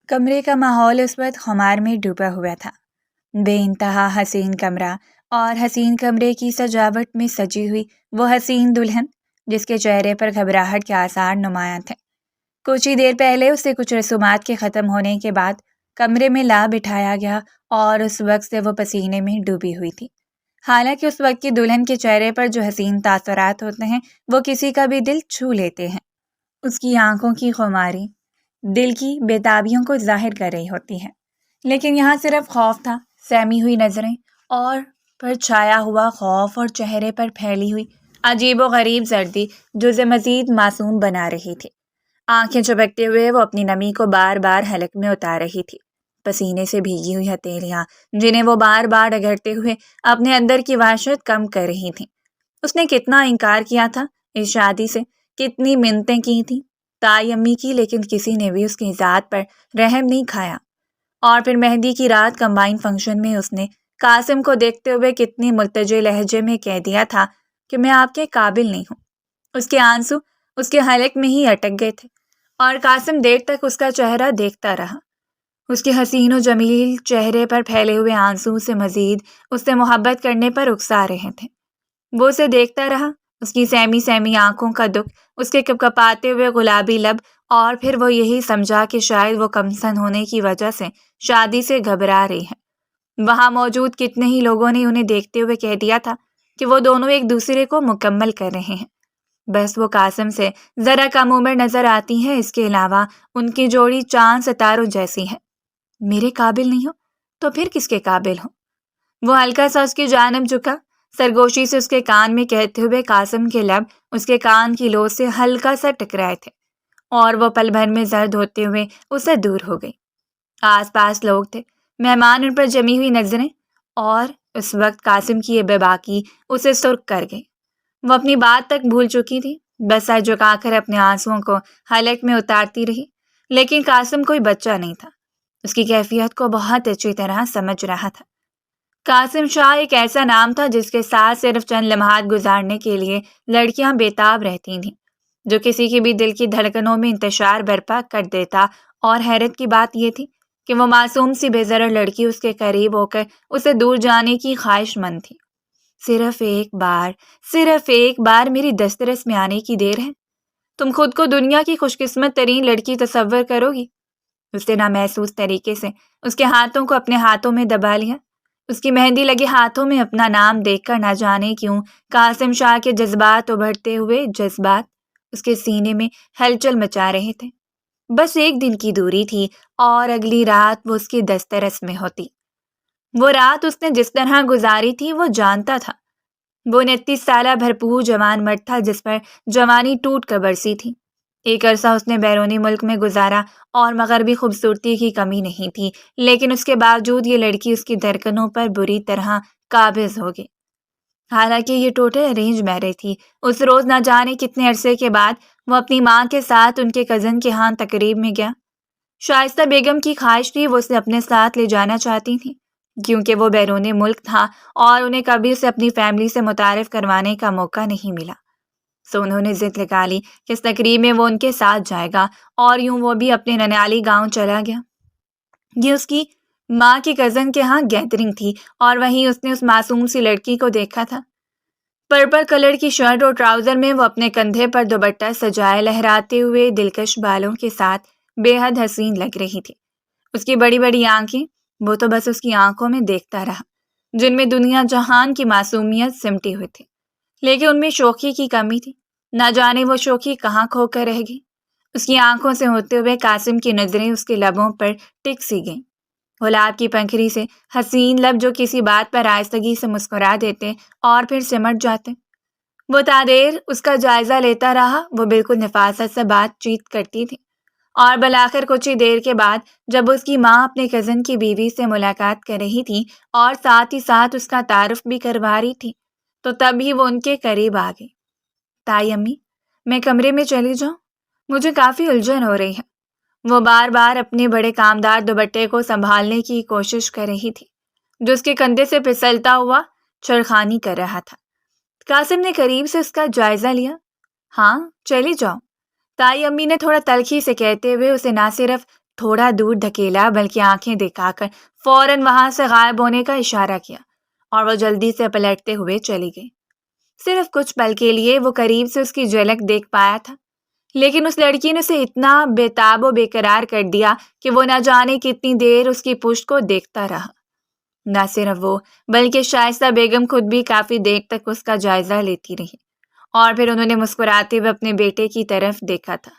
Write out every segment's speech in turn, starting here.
کمرے کا ماحول اس وقت خمار میں ڈوبا ہوا تھا۔ بے انتہا حسین کمرہ اور حسین کمرے کی سجاوٹ میں سجی ہوئی وہ حسین دلہن جس کے چہرے پر گھبراہٹ کے آثار نمایاں تھے۔ کچھ ہی دیر پہلے اسے کچھ رسومات کے ختم ہونے کے بعد کمرے میں لا بٹھایا گیا اور اس وقت سے وہ پسینے میں ڈوبی ہوئی تھی۔ حالانکہ اس وقت کی دلہن کے چہرے پر جو حسین تاثرات ہوتے ہیں وہ کسی کا بھی دل چھو لیتے ہیں۔ اس کی آنکھوں کی خماری دل کی بےتابیوں کو ظاہر کر رہی ہوتی ہے، لیکن یہاں صرف خوف تھا، سہمی ہوئی نظریں اور پر چھایا ہوا خوف اور چہرے پر پھیلی ہوئی عجیب و غریب زردی جو اسے مزید معصوم بنا رہی تھی۔ آنکھیں چپکتے ہوئے وہ اپنی نمی کو بار بار حلق میں اتار رہی تھی، پسینے سے بھیگی ہوئی ہتھیلیاں جنہیں وہ بار بار رگڑتے ہوئے اپنے اندر کی وحشت کم کر رہی تھیں۔ اس نے کتنا انکار کیا تھا اس شادی سے، کتنی منتیں کی تھیں تائی امی کی، لیکن کسی نے بھی اس کی ذات پر رحم نہیں کھایا۔ اور پھر مہندی کی رات کمبائن فنکشن میں اس نے قاسم کو دیکھتے ہوئے کتنی ملتجئ لہجے میں کہہ دیا تھا کہ میں آپ کے قابل نہیں ہوں۔ اس کے آنسو اس کے حلق میں ہی اٹک گئے تھے اور قاسم دیر تک اس کا چہرہ دیکھتا رہا۔ اس کے حسین و جمیل چہرے پر پھیلے ہوئے آنسو سے مزید اس سے محبت کرنے پر اکسا رہے تھے۔ وہ اسے دیکھتا رہا، اس کی سہمی سہمی آنکھوں کا دکھ، اس کے کپکپاتے ہوئے گلابی لب، اور پھر وہ یہی سمجھا کہ شاید وہ کمسن ہونے کی وجہ سے شادی سے گھبرا رہی ہے۔ وہاں موجود کتنے ہی لوگوں نے انہیں دیکھتے ہوئے کہہ دیا تھا کہ وہ دونوں ایک دوسرے کو مکمل کر رہے ہیں، بس وہ قاسم سے ذرا کم عمر نظر آتی ہے، اس کے علاوہ ان کی جوڑی چاند ستاروں جیسی ہے۔ میرے قابل نہیں ہو تو پھر کس کے قابل ہو؟ وہ ہلکا سا اس کی جانب جھکا، سرگوشی سے اس کے کان میں کہتے ہوئے قاسم کے لب اس کے کان کی لو سے ہلکا سا ٹکرائے تھے اور وہ پل بھر میں زرد ہوتے ہوئے اسے دور ہو گئی۔ آس پاس لوگ تھے، مہمان ان پر جمی ہوئی نظریں، اور اس وقت قاسم کی یہ بے باکی اسے سرخ کر گئی۔ وہ اپنی بات تک بھول چکی تھی، بس سر جھکا کر اپنے آنسوؤں کو حلق میں اتارتی رہی، لیکن قاسم کوئی بچہ نہیں تھا، اس کی کیفیت کو بہت اچھی طرح سمجھ رہا تھا۔ قاسم شاہ ایک ایسا نام تھا جس کے ساتھ صرف چند لمحات گزارنے کے لیے لڑکیاں بےتاب رہتی تھیں، جو کسی کی بھی دل کی دھڑکنوں میں انتشار برپا کر دیتا، اور حیرت کی بات یہ تھی کہ وہ معصوم سی بے ضرر لڑکی اس کے قریب ہو کر اسے دور جانے کی خواہش مند تھی۔ صرف ایک بار میری دسترس میں آنے کی دیر ہے، تم خود کو دنیا کی خوش قسمت ترین لڑکی تصور کرو گی۔ اس نے نامحسوس طریقے سے اس کے ہاتھوں کو اپنے ہاتھوں میں دبا لیا۔ اس کی مہندی لگے ہاتھوں میں اپنا نام دیکھ کر نہ جانے کیوں قاسم شاہ کے جذبات ابھرتے ہوئے جذبات اس کے سینے میں ہلچل مچا رہے تھے۔ بس ایک دن کی دوری تھی اور اگلی رات وہ اس کی دسترس میں ہوتی۔ وہ رات اس نے جس طرح گزاری تھی وہ جانتا تھا۔ وہ 29 سالہ بھرپور جوان مرد تھا جس پر جوانی ٹوٹ کر برسی تھی۔ ایک عرصہ اس نے بیرونی ملک میں گزارا اور مغربی خوبصورتی کی کمی نہیں تھی، لیکن اس کے باوجود یہ لڑکی اس کی دھڑکنوں پر بری طرح قابض ہو گئی۔ حالانکہ یہ ٹوٹل ارینج میرج تھی، اس روز نہ جانے کتنے عرصے کے بعد وہ اپنی ماں کے ساتھ ان کے کزن کے ہاں تقریب میں گیا۔ شائستہ بیگم کی خواہش تھی، وہ اسے اپنے ساتھ لے جانا چاہتی تھیں کیونکہ وہ بیرون ملک تھا اور انہیں کبھی اسے اپنی فیملی سے متعارف کروانے کا موقع نہیں ملا، سو انہوں نے ضد نکالی کہ اس تقریب میں وہ ان کے ساتھ جائے گا، اور یوں وہ بھی اپنے ننیالی گاؤں چلا گیا۔ یہ اس کی ماں کی کزن کے ہاں گیدرنگ تھی، اور وہیں اس نے اس معصوم سی لڑکی کو دیکھا تھا۔ پرپل کلر کی شرٹ اور ٹراؤزر میں وہ اپنے کندھے پر دوپٹہ سجائے لہراتے ہوئے دلکش بالوں کے ساتھ بے حد حسین لگ رہی تھی۔ اس کی بڑی بڑی آنکھیں، وہ تو بس اس کی آنکھوں میں دیکھتا رہا جن میں دنیا جہان کی معصومیت سمٹی ہوئی تھی، لیکن ان میں شوخی کی کمی تھی، نہ جانے وہ شوخی کہاں کھو کر رہ گئی۔ اس کی آنکھوں سے ہوتے ہوئے قاسم کی نظریں اس کے لبوں پر ٹک سی گئیں، گلاب کی پنکھڑی سے حسین لب جو کسی بات پر آہستگی سے مسکرا دیتے اور پھر سمٹ جاتے۔ وہ تادیر اس کا جائزہ لیتا رہا، وہ بالکل نفاست سے بات چیت کرتی تھی، اور بالآخر کچھ ہی دیر کے بعد جب اس کی ماں اپنے کزن کی بیوی سے ملاقات کر رہی تھی اور ساتھ ہی ساتھ اس کا تعارف بھی کروا رہی تھی، تو تب ہی وہ ان کے قریب آ گئی۔ تائی امی، میں کمرے میں چلی جاؤں؟ مجھے کافی الجھن ہو رہی ہے۔ وہ بار بار اپنے بڑے کامدار دوپٹے کو سنبھالنے کی کوشش کر رہی تھی جو اس کے کندھے سے پھسلتا ہوا چھڑخانی کر رہا تھا۔ قاسم نے قریب سے اس کا جائزہ لیا۔ ہاں چلی جاؤ، تائی امی نے تھوڑا تلخی سے کہتے ہوئے اسے نہ صرف تھوڑا دور دھکیلا بلکہ آنکھیں دکھا کر فوراً وہاں سے غائب ہونے کا اشارہ کیا اور وہ جلدی سے پلٹتے ہوئے چلی گئی۔ صرف کچھ پل کے لیے وہ قریب سے اس کی جھلک دیکھ پایا تھا، لیکن اس لڑکی نے اسے اتنا بے تاب و بے قرار کر دیا کہ وہ نہ جانے کتنی دیر اس کی پشت کو دیکھتا رہا۔ نہ صرف وہ بلکہ شائستہ بیگم خود بھی کافی دیر تک اس کا جائزہ لیتی رہی اور پھر انہوں نے مسکراتے ہوئے اپنے بیٹے کی طرف دیکھا تھا۔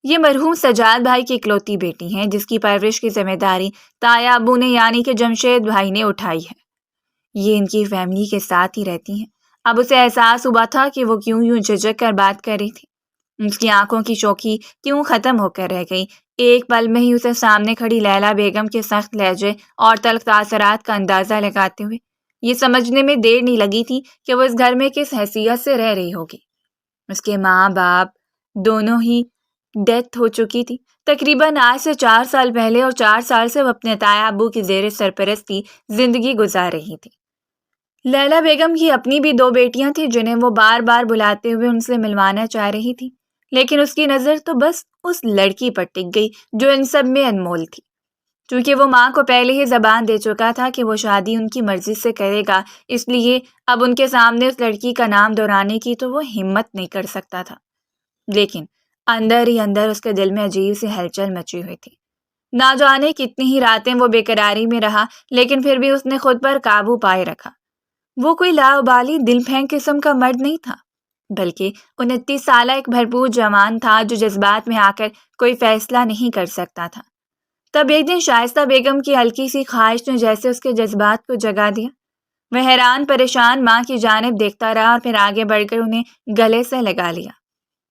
یہ مرحوم سجاد بھائی کی اکلوتی بیٹی ہیں جس کی پرورش کی ذمہ داری تایا ابو نے یعنی کہ جمشید بھائی نے اٹھائی ہے۔ یہ ان کی فیملی کے ساتھ ہی رہتی ہیں۔ اب اسے احساس ہوا تھا کہ وہ کیوں یوں جھجک کر بات کر رہی تھی، اس کی آنکھوں کی شوخی کیوں ختم ہو کر رہ گئی۔ ایک پل میں ہی اسے سامنے کھڑی لیلا بیگم کے سخت لہجے اور تلخ تاثرات کا اندازہ لگاتے ہوئے یہ سمجھنے میں دیر نہیں لگی تھی کہ وہ اس گھر میں کس حیثیت سے رہ رہی ہوگی۔ اس کے ماں باپ دونوں ہی ڈیتھ ہو چکی تھی، تقریباً آج سے 4 سال پہلے، اور 4 سال سے وہ اپنے تایا ابو کی زیر سرپرستی زندگی گزار رہی تھی۔ لیلا بیگم کی اپنی بھی 2 بیٹیاں تھیں جنہیں وہ بار بار بلاتے ہوئے ان سے ملوانا چاہ رہی تھی، لیکن اس کی نظر تو بس اس لڑکی پر ٹک گئی جو ان سب میں انمول تھی۔ چونکہ وہ ماں کو پہلے ہی زبان دے چکا تھا کہ وہ شادی ان کی مرضی سے کرے گا، اس لیے اب ان کے سامنے اس لڑکی کا نام دہرانے کی تو وہ ہمت نہیں کر سکتا تھا۔ لیکن اندر ہی اندر اس کے دل میں عجیب سی ہلچل مچی ہوئی تھی۔ نہ جانے کتنی ہی راتیں وہ بے قراری میں رہا، لیکن پھر بھی اس نے خود پر قابو پائے رکھا۔ وہ کوئی لاابالی دل پھینک قسم کا مرد نہیں تھا، بلکہ 29 سالہ ایک بھرپور جوان تھا جو جذبات میں آ کر کوئی فیصلہ نہیں کر سکتا تھا۔ تب ایک دن شائستہ بیگم کی ہلکی سی خواہش نے جیسے اس کے جذبات کو جگا دیا۔ وہ حیران پریشان ماں کی جانب دیکھتا رہا اور پھر آگے بڑھ کر انہیں گلے سے لگا لیا۔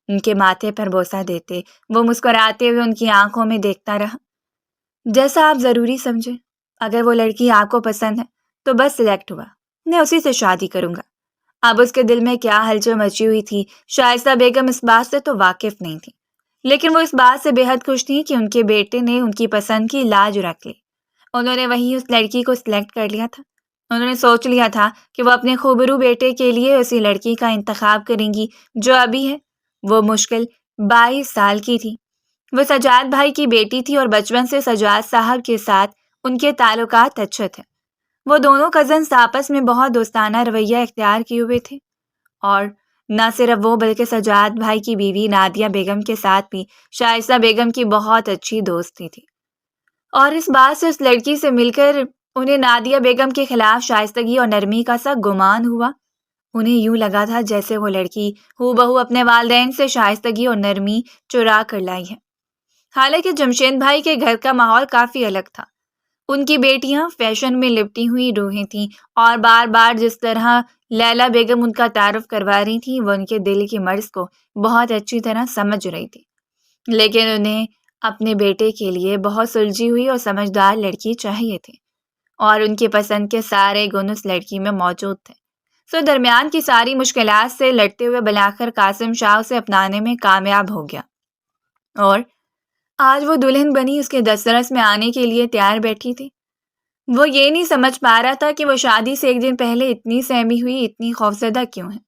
ان کے ماتھے پر بوسہ دیتے وہ مسکراتے ہوئے ان کی آنکھوں میں دیکھتا رہا۔ جیسا آپ ضروری سمجھے، اگر وہ لڑکی آپ کو پسند ہے تو بس سلیکٹ ہوا، میں اسی سے شادی کروں گا۔ اب اس کے دل میں کیا ہلچل مچی ہوئی تھی شائستہ بیگم اس بات سے تو واقف نہیں تھی، لیکن وہ اس بات سے بے حد خوش تھی کہ ان کے بیٹے نے ان کی پسند کی لاج رکھ لی۔ انہوں نے وہیں اس لڑکی کو سلیکٹ کر لیا تھا۔ انہوں نے سوچ لیا تھا کہ وہ اپنے خوبرو بیٹے کے لیے اسی لڑکی کا انتخاب کریں گی جو ابھی ہے۔ وہ مشکل 22 سال کی تھی۔ وہ سجاد بھائی کی بیٹی تھی اور بچپن سے سجاد صاحب کے ساتھ ان کے تعلقات اچھے تھے۔ وہ دونوں کزنز آپس میں بہت دوستانہ رویہ اختیار کیے ہوئے تھے، اور نہ صرف وہ بلکہ سجاد بھائی کی بیوی نادیہ بیگم کے ساتھ بھی شائستہ بیگم کی بہت اچھی دوستی تھی۔ اور اس بات سے اس لڑکی سے مل کر انہیں نادیہ بیگم کے خلاف شائستگی اور نرمی کا سا گمان ہوا۔ انہیں یوں لگا تھا جیسے وہ لڑکی ہو بہو اپنے والدین سے شائستگی اور نرمی چرا کر لائی ہے۔ حالانکہ جمشید بھائی کے گھر کا ماحول کافی الگ تھا۔ ان کی بیٹیاں فیشن میں لپٹی ہوئی روحیں تھیں اور بار بار جس طرح لیلا بیگم ان کا تعارف کروا رہی تھی وہ ان کے دل کی مرض کو بہت اچھی طرح سمجھ رہی تھی، لیکن انہیں اپنے بیٹے کے لیے بہت سلجھی ہوئی اور سمجھدار لڑکی چاہیے تھی، اور ان کی پسند کے سارے گن اس لڑکی میں موجود تھے۔ سو درمیان کی ساری مشکلات سے لڑتے ہوئے بلاخر قاسم شاہ اسے اپنانے میں کامیاب ہو گیا، اور آج وہ دلہن بنی اس کے دسترس میں آنے کے لیے تیار بیٹھی تھی۔ وہ یہ نہیں سمجھ پا رہا تھا کہ وہ شادی سے ایک دن پہلے اتنی سہمی ہوئی، اتنی خوفزدہ کیوں ہے،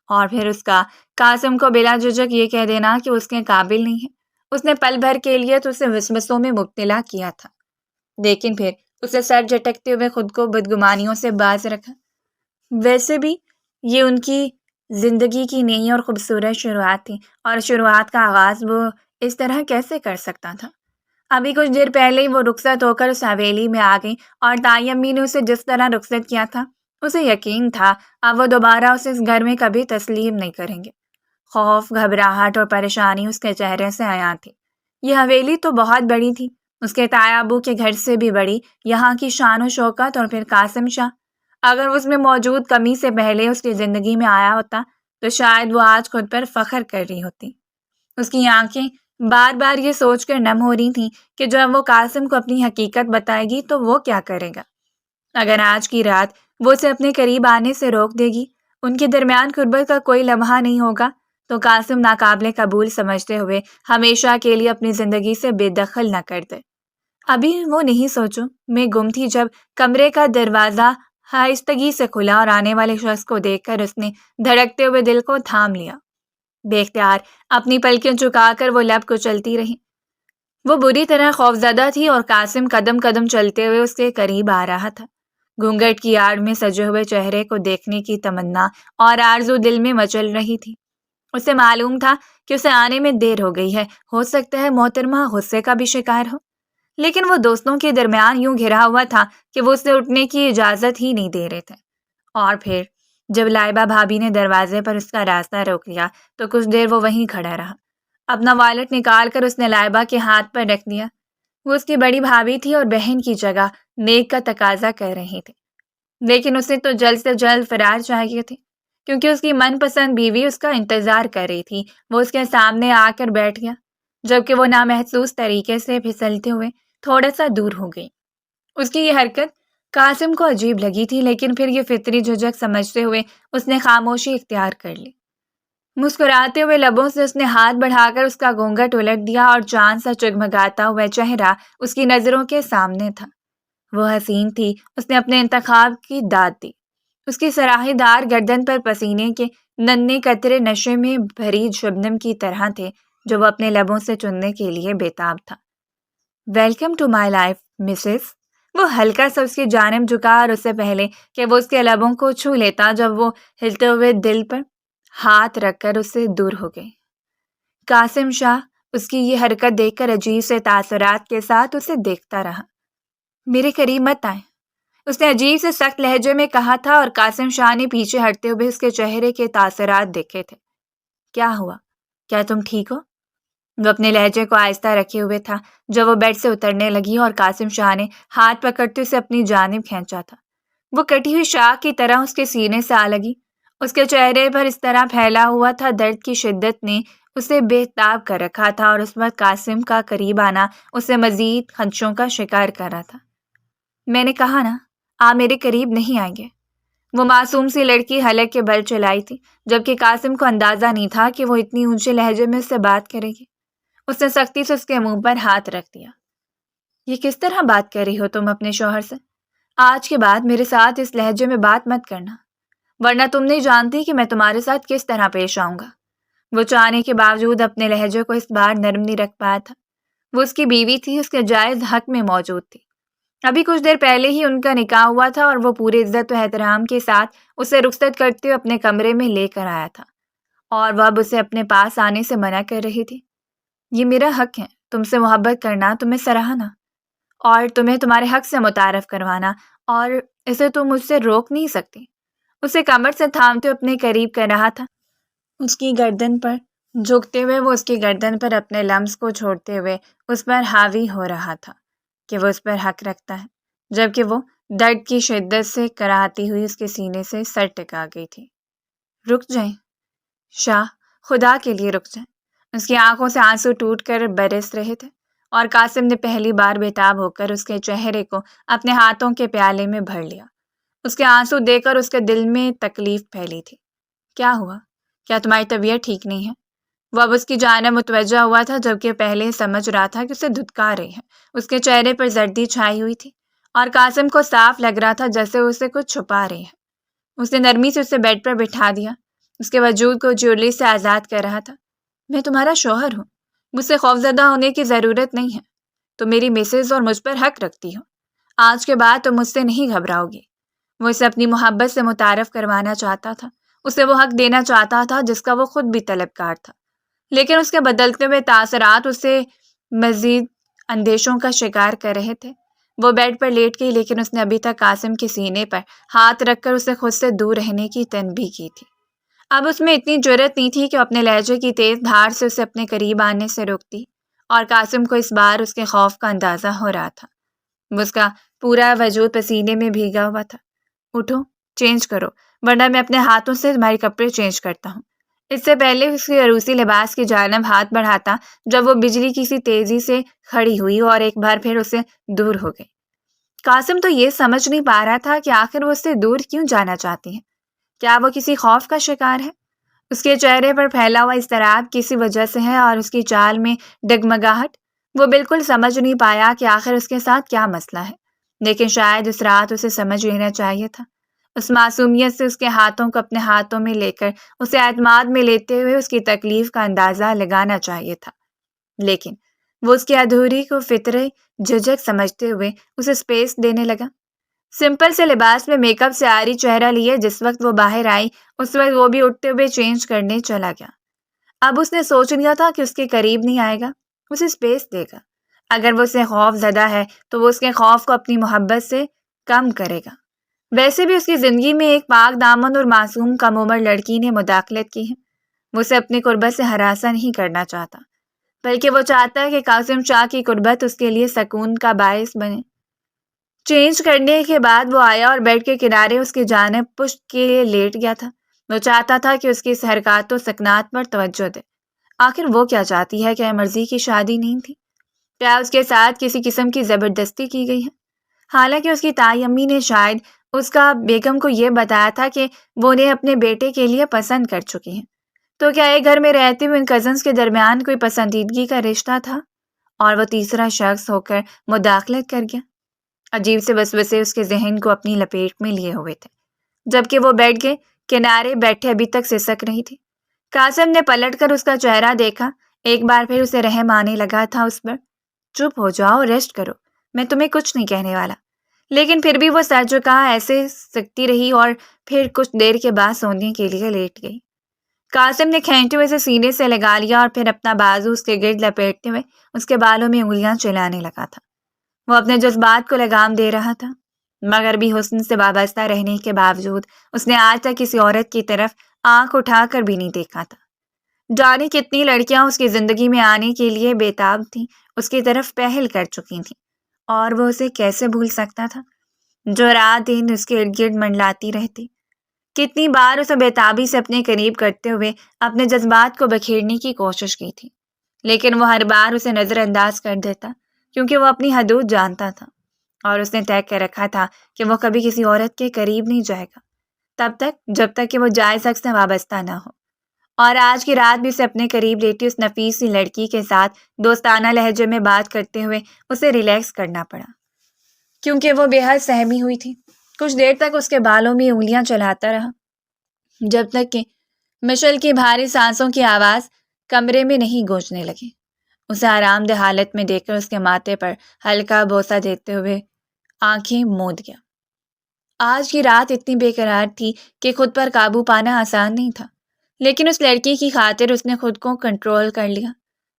اور پھر اس کا قاسم کو بلا جھجک یہ کہہ دینا کہ اس کے قابل نہیں ہے۔ اس نے پل بھر کے لیے تو اسے وسوسوں میں مبتلا کیا تھا، لیکن پھر اسے سر جھٹکتے ہوئے خود کو بدگمانیوں سے باز رکھا۔ ویسے بھی یہ ان کی زندگی کی نئی اور خوبصورت شروعات تھی، اور شروعات کا آغاز وہ اس طرح کیسے کر سکتا تھا؟ ابھی کچھ دیر پہلے ہی وہ رخصت ہو کر اس حویلی میں آ گئی، اور تائی امی نے اسے جس طرح رخصت کیا تھا اسے یقین تھا اب وہ دوبارہ اسے اس گھر میں کبھی تسلیم نہیں کریں گے۔ خوف، گھبراہٹ اور پریشانی اس کے چہرے سے عیاں تھی۔ یہ حویلی تو بہت بڑی تھی، اس کے تایا ابو کے گھر سے بھی بڑی۔ یہاں کی شان و شوکت، اور پھر قاسم شاہ، اگر اس میں موجود کمی سے پہلے اس کی زندگی میں آیا ہوتا تو شاید وہ آج خود پر فخر کر رہی ہوتی۔ اس کی آنکھیں بار بار یہ سوچ کر نم ہو رہی تھیں کہ جب وہ قاسم کو اپنی حقیقت بتائے گی تو وہ کیا کرے گا۔ اگر آج کی رات وہ اسے اپنے قریب آنے سے روک دے گی، ان کے درمیان قربت کا کوئی لمحہ نہیں ہوگا، تو قاسم ناقابل قبول سمجھتے ہوئے ہمیشہ کے لیے اپنی زندگی سے بے دخل نہ کر دے۔ ابھی وہ نہیں سوچوں میں گم تھی جب کمرے کا دروازہ آہستگی سے کھلا اور آنے والے شخص کو دیکھ کر اس نے دھڑکتے ہوئے دل کو تھام لیا۔ بے اختیار اپنی پلکیں جھکا کر وہ لب کچلتی رہی۔ وہ بری طرح خوفزدہ تھی اور قاسم قدم قدم چلتے ہوئے اس کے قریب آ رہا تھا۔ گھونگھٹ کی آڑ میں سجے ہوئے چہرے کو دیکھنے کی تمنا اور آرزو دل میں مچل رہی تھی۔ اسے معلوم تھا کہ اسے آنے میں دیر ہو گئی ہے، ہو سکتا ہے محترمہ غصے کا بھی شکار ہو، لیکن وہ دوستوں کے درمیان یوں گھرا ہوا تھا کہ وہ اسے اٹھنے کی اجازت ہی نہیں دے رہے تھے۔ اور پھر جب لائبہ بھابھی نے دروازے پر اس کا راستہ روک لیا تو کچھ دیر وہ وہیں کھڑا رہا۔ اپنا والٹ نکال کر اس نے لائبہ کے ہاتھ پر رکھ دیا۔ وہ اس کی بڑی بھابھی تھی اور بہن کی جگہ نیک کا تقاضا کر رہی تھی، لیکن اسے تو جلد سے جلد فرار چاہیے تھی، کیونکہ اس کی من پسند بیوی اس کا انتظار کر رہی تھی۔ وہ اس کے سامنے آ کر بیٹھ گیا، جبکہ وہ نامحسوس طریقے سے پھسلتے ہوئے تھوڑا سا دور ہو گئی۔ اس کی یہ حرکت قاسم کو عجیب لگی تھی، لیکن پھر یہ فطری جھجک سمجھتے ہوئے اس نے خاموشی اختیار کر لی۔ مسکراتے ہوئے لبوں سے اس نے ہاتھ بڑھا کر اس کا گھونگھٹ الٹ دیا اور چاند سا جگمگاتا ہوا چہرہ اس کی نظروں کے سامنے تھا۔ وہ حسین تھی، اس نے اپنے انتخاب کی داد دی۔ اس کی سراہی دار گردن پر پسینے کے ننھے قطرے نشے میں بھری شبنم کی طرح تھے جو وہ اپنے لبوں سے چننے کے لیے بےتاب تھا۔ Welcome to my life Mrs. وہ ہلکا سا اس کی جانب جھکا اور اس سے پہلے کہ وہ اس کے لبوں کو چھو لیتا جب وہ ہلتے ہوئے دل پر ہاتھ رکھ کر اس سے دور ہو گئی۔ قاسم شاہ اس کی یہ حرکت دیکھ کر عجیب سے تاثرات کے ساتھ اسے دیکھتا رہا۔ میرے قریب مت آئیں، اس نے عجیب سے سخت لہجے میں کہا تھا، اور قاسم شاہ نے پیچھے ہٹتے ہوئے اس کے چہرے کے تاثرات دیکھے تھے۔ کیا ہوا؟ کیا تم ٹھیک ہو؟ وہ اپنے لہجے کو آہستہ رکھے ہوئے تھا جب وہ بیڈ سے اترنے لگی اور قاسم شاہ نے ہاتھ پکڑتے اسے اپنی جانب کھینچا تھا۔ وہ کٹی ہوئی شاخ کی طرح اس کے سینے سے آ لگی۔ اس کے چہرے پر اس طرح پھیلا ہوا تھا، درد کی شدت نے اسے بے تاب کر رکھا تھا، اور اس وقت قاسم کا قریب آنا اسے مزید خدشوں کا شکار کر رہا تھا۔ میں نے کہا نا، آپ میرے قریب نہیں آئیں گے۔ وہ معصوم سی لڑکی حلق کے بل چلائی تھی، جبکہ قاسم کو اندازہ نہیں تھا کہ وہ اتنی اونچے لہجے میں اس سے بات کرے گی۔ اس نے سختی سے اس کے منہ پر ہاتھ رکھ دیا۔ یہ کس طرح بات کر رہی ہو تم اپنے شوہر سے؟ آج کے بعد میرے ساتھ اس لہجے میں بات مت کرنا، ورنہ تم نہیں جانتی کہ میں تمہارے ساتھ کس طرح پیش آؤں گا۔ وہ چاہنے کے باوجود اپنے لہجے کو اس بار نرم نہیں رکھ پایا تھا۔ وہ اس کی بیوی تھی، اس کے جائز حق میں موجود تھی۔ ابھی کچھ دیر پہلے ہی ان کا نکاح ہوا تھا اور وہ پورے عزت و احترام کے ساتھ اسے رخصت کرتے ہوئے اپنے کمرے میں لے کر آیا تھا، اور وہ اب اسے اپنے پاس آنے سے منع کر رہی تھی۔ یہ میرا حق ہے تم سے محبت کرنا، تمہیں سراہنا اور تمہیں تمہارے حق سے متعارف کروانا، اور اسے تم مجھ سے روک نہیں سکتی۔ اسے کمر سے تھامتے ہوئے اپنے قریب کر رہا تھا، اس کی گردن پر جھکتے ہوئے وہ اس کی گردن پر اپنے لمس کو چھوڑتے ہوئے اس پر حاوی ہو رہا تھا کہ وہ اس پر حق رکھتا ہے، جبکہ وہ درد کی شدت سے کراہتی ہوئی اس کے سینے سے سر ٹکا گئی تھی۔ رک جائیں شاہ، خدا کے لیے رک جائیں۔ اس کی آنکھوں سے آنسو ٹوٹ کر برس رہے تھے، اور قاسم نے پہلی بار بےتاب ہو کر اس کے چہرے کو اپنے ہاتھوں کے پیالے میں بھر لیا۔ اس کے آنسو دیکھ کر اس کے دل میں تکلیف پھیلی تھی۔ کیا ہوا؟ کیا تمہاری طبیعت ٹھیک نہیں ہے؟ وہ اب اس کی جانب متوجہ ہوا تھا، جبکہ پہلے سمجھ رہا تھا کہ اسے دھتکار رہی ہے۔ اس کے چہرے پر زردی چھائی ہوئی تھی، اور قاسم کو صاف لگ رہا تھا جیسے اسے کچھ چھپا رہی ہے۔ اس نے نرمی سے اسے بیڈ پر بٹھا دیا، اس کے وجود کو جولی سے آزاد کر رہا تھا۔ میں تمہارا شوہر ہوں، مجھ سے خوفزدہ ہونے کی ضرورت نہیں ہے۔ تم میری مسز اور مجھ پر حق رکھتی ہو۔ آج کے بعد تم مجھ سے نہیں گھبراؤ گی۔ وہ اسے اپنی محبت سے متعارف کروانا چاہتا تھا، اسے وہ حق دینا چاہتا تھا جس کا وہ خود بھی طلبگار تھا، لیکن اس کے بدلتے ہوئے تاثرات اسے مزید اندیشوں کا شکار کر رہے تھے۔ وہ بیڈ پر لیٹ گئی، لیکن اس نے ابھی تک قاسم کے سینے پر ہاتھ رکھ کر اسے خود سے دور رہنے کی تنبیہ کی تھی۔ اب اس میں اتنی جرأت نہیں تھی کہ اپنے لہجے کی تیز دھار سے اسے اپنے قریب آنے سے روکتی، اور قاسم کو اس بار اس کے خوف کا اندازہ ہو رہا تھا۔ اس کا پورا وجود پسینے میں بھیگا ہوا تھا۔ اٹھو، چینج کرو، ورنہ میں اپنے ہاتھوں سے تمہارے کپڑے چینج کرتا ہوں۔ اس سے پہلے اس کے عروسی لباس کی جانب ہاتھ بڑھاتا جب وہ بجلی کی سی تیزی سے کھڑی ہوئی اور ایک بار پھر اسے دور ہو گئی۔ قاسم تو یہ سمجھ نہیں پا رہا تھا کہ آخر وہ اس سے دور کیوں جانا چاہتی ہے۔ کیا وہ کسی خوف کا شکار ہے؟ اس کے چہرے پر پھیلا ہوا اضطراب کسی وجہ سے ہے، اور اس کی چال میں ڈگمگاہٹ۔ وہ بالکل سمجھ نہیں پایا کہ آخر اس کے ساتھ کیا مسئلہ ہے، لیکن شاید اس رات اسے سمجھ لینا چاہیے تھا۔ اس معصومیت سے اس کے ہاتھوں کو اپنے ہاتھوں میں لے کر اسے اعتماد میں لیتے ہوئے اس کی تکلیف کا اندازہ لگانا چاہیے تھا، لیکن وہ اس کی ادھوری کو فطری جھجک سمجھتے ہوئے اسے اسپیس دینے لگا۔ سمپل سے لباس میں میک اپ سے آری چہرہ لیے جس وقت وہ باہر آئی اس وقت وہ بھی اٹھتے ہوئے چینج کرنے چلا گیا۔ اب اس نے سوچ لیا تھا کہ اس کے قریب نہیں آئے گا، اسے اسپیس دے گا۔ اگر وہ اسے خوف زدہ ہے تو وہ اس کے خوف کو اپنی محبت سے کم کرے گا۔ ویسے بھی اس کی زندگی میں ایک پاک دامن اور معصوم کم عمر لڑکی نے مداخلت کی ہے۔ وہ اسے اپنی قربت سے ہراساں نہیں کرنا چاہتا، بلکہ وہ چاہتا ہے کہ قاسم شاہ کی قربت اس کے لیے سکون کا باعث بنے۔ چینج کرنے کے بعد وہ آیا اور بیڈ کے کنارے اس کی جانب پشت کے لیے لیٹ گیا تھا۔ وہ چاہتا تھا کہ اس کی اس حرکات و سکنات پر توجہ دے۔ آخر وہ کیا چاہتی ہے؟ کیا مرضی کی شادی نہیں تھی؟ کیا اس کے ساتھ کسی قسم کی زبردستی کی گئی ہے؟ حالانکہ اس کی تائی امی نے شاید اس کا بیگم کو یہ بتایا تھا کہ وہ انہیں اپنے بیٹے کے لیے پسند کر چکی ہیں، تو کیا ایک گھر میں رہتے ہوئے ان کزنس کے درمیان کوئی پسندیدگی کا رشتہ تھا اور وہ تیسرا شخص ہو کر مداخلت کر گیا؟ عجیب سے وسوسے اس کے ذہن کو اپنی لپیٹ میں لیے ہوئے تھے، جبکہ وہ بیڈ کے کنارے بیٹھے ابھی تک سسک رہی تھی۔ قاسم نے پلٹ کر اس کا چہرہ دیکھا، ایک بار پھر اسے رحم آنے لگا تھا اس پر۔ چپ ہو جاؤ، ریسٹ کرو، میں تمہیں کچھ نہیں کہنے والا۔ لیکن پھر بھی وہ سر جھکا ایسے سکتی رہی اور پھر کچھ دیر کے بعد سونے کے لیے لیٹ گئی۔ قاسم نے کھینچتے ہوئے اسے سینے سے لگا لیا اور پھر اپنا بازو اس کے گرد لپیٹتے ہوئے اس کے بالوں میں انگلیاں چلانے لگا تھا۔ وہ اپنے جذبات کو لگام دے رہا تھا، مگر بھی حسن سے وابستہ رہنے کے باوجود اس نے آج تک کسی عورت کی طرف آنکھ اٹھا کر بھی نہیں دیکھا تھا۔ جانے کتنی لڑکیاں اس کی زندگی میں آنے کے لیے بےتاب تھیں، اس کی طرف پہل کر چکی تھیں، اور وہ اسے کیسے بھول سکتا تھا جو رات دن اس کے ارد گرد منڈلاتی رہتی۔ کتنی بار اسے بےتابی سے اپنے قریب کرتے ہوئے اپنے جذبات کو بکھیرنے کی کوشش کی تھی، لیکن وہ ہر بار اسے نظر انداز کر دیتا کیونکہ وہ اپنی حدود جانتا تھا اور اس نے طے کر رکھا تھا کہ وہ کبھی کسی عورت کے قریب نہیں جائے گا تب تک جب تک کہ وہ جائز حق سے وابستہ نہ ہو۔ اور آج کی رات بھی اسے اپنے قریب لیٹی اس نفیس سی لڑکی کے ساتھ دوستانہ لہجے میں بات کرتے ہوئے اسے ریلیکس کرنا پڑا، کیونکہ وہ بے حد سہمی ہوئی تھی۔ کچھ دیر تک اس کے بالوں میں انگلیاں چلاتا رہا، جب تک کہ مشل کی بھاری سانسوں کی آواز کمرے میں نہیں گونجنے لگی۔ اسے آرام دہ حالت میں دیکھ کر اس کے ماتھے پر ہلکا بوسہ دیتے ہوئے آنکھیں موند گیا۔ آج کی رات اتنی بے قرار تھی کہ خود پر قابو پانا آسان نہیں تھا، لیکن اس لڑکی کی خاطر اس نے خود کو کنٹرول کر لیا،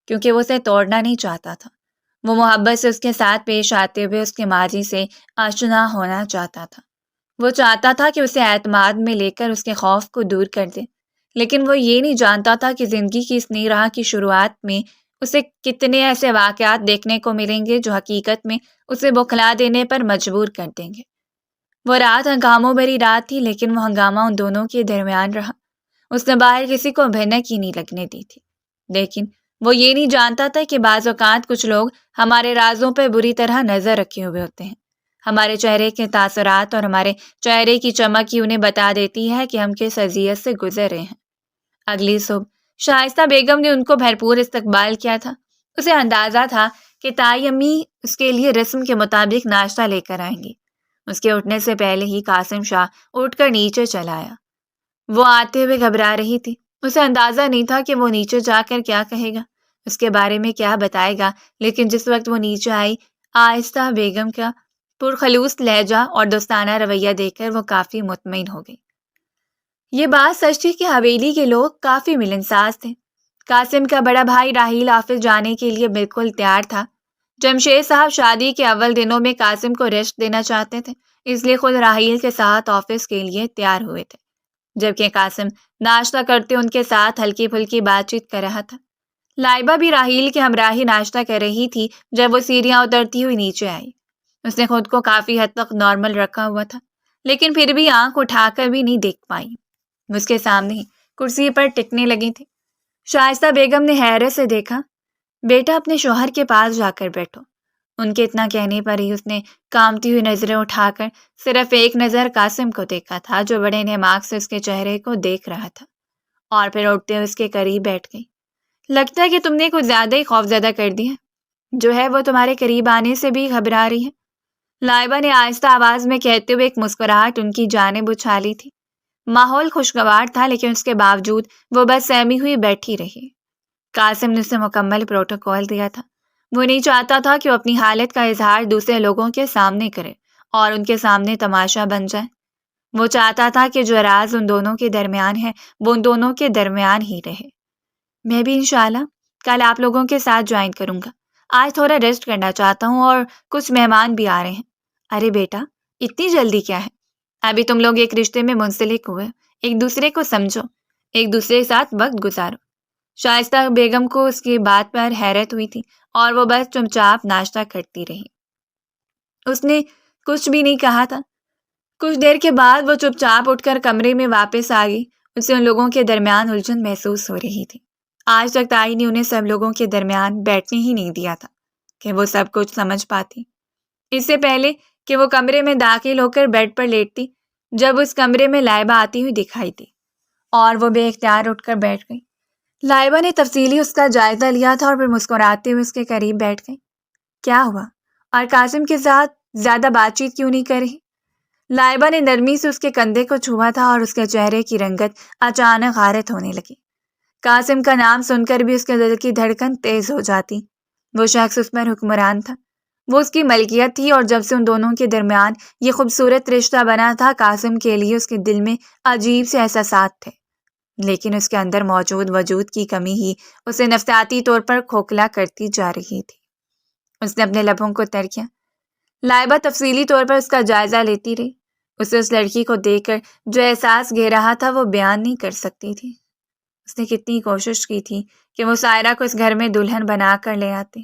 کیونکہ وہ اسے توڑنا نہیں چاہتا تھا۔ وہ محبت سے اس کے ساتھ پیش آتے ہوئے اس کے ماضی سے آشنا ہونا چاہتا تھا۔ وہ چاہتا تھا کہ اسے اعتماد میں لے کر اس کے خوف کو دور کر دے، لیکن وہ یہ نہیں جانتا تھا کہ زندگی کی اس نئی راہ کی شروعات میں اسے کتنے ایسے واقعات دیکھنے کو ملیں گے جو حقیقت میں اسے بوکھلا دینے پر مجبور کر دیں گے۔ وہ رات ہنگاموں بھری رات تھی، لیکن وہ ہنگامہ ان دونوں کے درمیان رہا۔ اس نے باہر کسی کو بھنک ہی نہیں لگنے دی تھی، لیکن وہ یہ نہیں جانتا تھا کہ بعض اوقات کچھ لوگ ہمارے رازوں پہ بری طرح نظر رکھے ہوئے ہوتے ہیں۔ ہمارے چہرے کے تاثرات اور ہمارے چہرے کی چمک ہی انہیں بتا دیتی ہے کہ ہم کس اذیت سے گزر رہے ہیں۔ اگلی صبح شائستہ بیگم نے ان کو بھرپور استقبال کیا تھا۔ اسے اندازہ تھا کہ تائی امی اس کے لیے رسم کے مطابق ناشتہ لے کر آئیں گی۔ اس کے اٹھنے سے پہلے ہی قاسم شاہ اٹھ کر نیچے چلا آیا۔ وہ آتے ہوئے گھبرا رہی تھی۔ اسے اندازہ نہیں تھا کہ وہ نیچے جا کر کیا کہے گا، اس کے بارے میں کیا بتائے گا، لیکن جس وقت وہ نیچے آئی، آہستہ بیگم کا پرخلوص لہجہ اور دوستانہ رویہ دیکھ کر وہ کافی مطمئن ہو گئی۔ یہ بات سچ تھی کہ حویلی کے لوگ کافی ملنساز تھے۔ قاسم کا بڑا بھائی راحیل آفس جانے کے لیے بالکل تیار تھا۔ جمشید صاحب شادی کے اول دنوں میں قاسم کو ریسٹ دینا چاہتے تھے، اس لیے خود راحیل کے ساتھ آفس کے لیے تیار ہوئے تھے، جبکہ قاسم ناشتہ کرتے ان کے ساتھ ہلکی پھلکی بات چیت کر رہا تھا۔ لائبہ بھی راحیل کے ہمراہ ہی ناشتہ کر رہی تھی جب وہ سیڑھیاں اترتی ہوئی نیچے آئی۔ اس نے خود کو کافی حد تک نارمل رکھا ہوا تھا، لیکن پھر بھی آنکھ اٹھا کر بھی نہیں دیکھ پائی۔ اس کے سامنے ہی کرسی پر ٹکنے لگی تھی۔ شائستہ بیگم نے حیرت سے دیکھا۔ بیٹا اپنے شوہر کے پاس جا کر بیٹھو۔ ان کے اتنا کہنے پر ہی اس نے کامتی ہوئی نظریں اٹھا کر صرف ایک نظر قاسم کو دیکھا تھا، جو بڑے نماک سے اس کے چہرے کو دیکھ رہا تھا، اور پھر اٹھتے ہوئے اس کے قریب بیٹھ گئی۔ لگتا ہے کہ تم نے کچھ زیادہ ہی خوفزدہ کر دیا ہے، جو ہے وہ تمہارے قریب آنے سے بھی گھبرا رہی ہے، لائبہ نے آہستہ آواز میں کہتے ہوئے ایک مسکراہٹ ان کی جانب اچھالی تھی۔ ماحول خوشگوار تھا، لیکن اس کے باوجود وہ بس سہمی ہوئی بیٹھی رہی۔ قاسم نے اسے مکمل پروٹوکول دیا تھا۔ وہ نہیں چاہتا تھا کہ وہ اپنی حالت کا اظہار دوسرے لوگوں کے سامنے کرے اور ان کے سامنے تماشا بن جائے۔ وہ چاہتا تھا کہ جو راز ان دونوں کے درمیان ہے وہ ان دونوں کے درمیان ہی رہے۔ میں بھی انشاءاللہ کل آپ لوگوں کے ساتھ جوائن کروں گا۔ آج تھوڑا ریسٹ کرنا چاہتا ہوں اور کچھ مہمان بھی آ رہے ہیں۔ ارے بیٹا، اتنی جلدی کیا ہے؟ ابھی تم لوگ ایک رشتے میں منسلک ہوئے، ایک دوسرے کو سمجھو، ایک دوسرے کے ساتھ وقت گزارو۔ شائستہ بیگم کو اس کی بات پر حیرت ہوئی تھی اور وہ بس چپ چاپ ناشتہ کرتی رہی۔ اس نے کچھ بھی نہیں کہا تھا۔ کچھ دیر کے بعد وہ چپ چاپ اٹھ کر کمرے میں واپس آ گئی۔ اسے ان لوگوں کے درمیان الجھن محسوس ہو رہی تھی۔ آج تک تائی نے انہیں سب لوگوں کے درمیان بیٹھنے ہی نہیں دیا تھا کہ وہ سب کچھ سمجھ پاتی۔ اس سے پہلے کہ وہ کمرے میں داخل ہو کر بیڈ پر لیٹتی، جب اس کمرے میں لائبہ آتی ہوئی دکھائی دی اور وہ بے اختیار اٹھ کر بیٹھ گئی۔ لائبہ نے تفصیلی اس کا جائزہ لیا تھا اور پھر مسکراتے ہوئے اس کے قریب بیٹھ گئی۔ کیا ہوا؟ اور قاسم کے ساتھ زیادہ بات چیت کیوں نہیں کر رہی؟ لائبہ نے نرمی سے اس کے کندھے کو چھوا تھا اور اس کے چہرے کی رنگت اچانک غارت ہونے لگی۔ قاسم کا نام سن کر بھی اس کے دل کی دھڑکن تیز ہو جاتی۔ وہ شخص اس پر حکمران تھا، وہ اس کی ملکیت تھی، اور جب سے ان دونوں کے درمیان یہ خوبصورت رشتہ بنا تھا، قاسم کے لیے اس کے دل میں عجیب سے احساسات تھے، لیکن اس کے اندر موجود وجود کی کمی ہی اسے نفسیاتی طور پر کھوکھلا کرتی جا رہی تھی۔ اس نے اپنے لبوں کو تر کیا۔ لائبہ تفصیلی طور پر اس کا جائزہ لیتی رہی۔ اسے اس لڑکی کو دیکھ کر جو احساس گھیر رہا تھا وہ بیان نہیں کر سکتی تھی۔ اس نے کتنی کوشش کی تھی کہ وہ سائرہ کو اس گھر میں دلہن بنا کر لے آتے،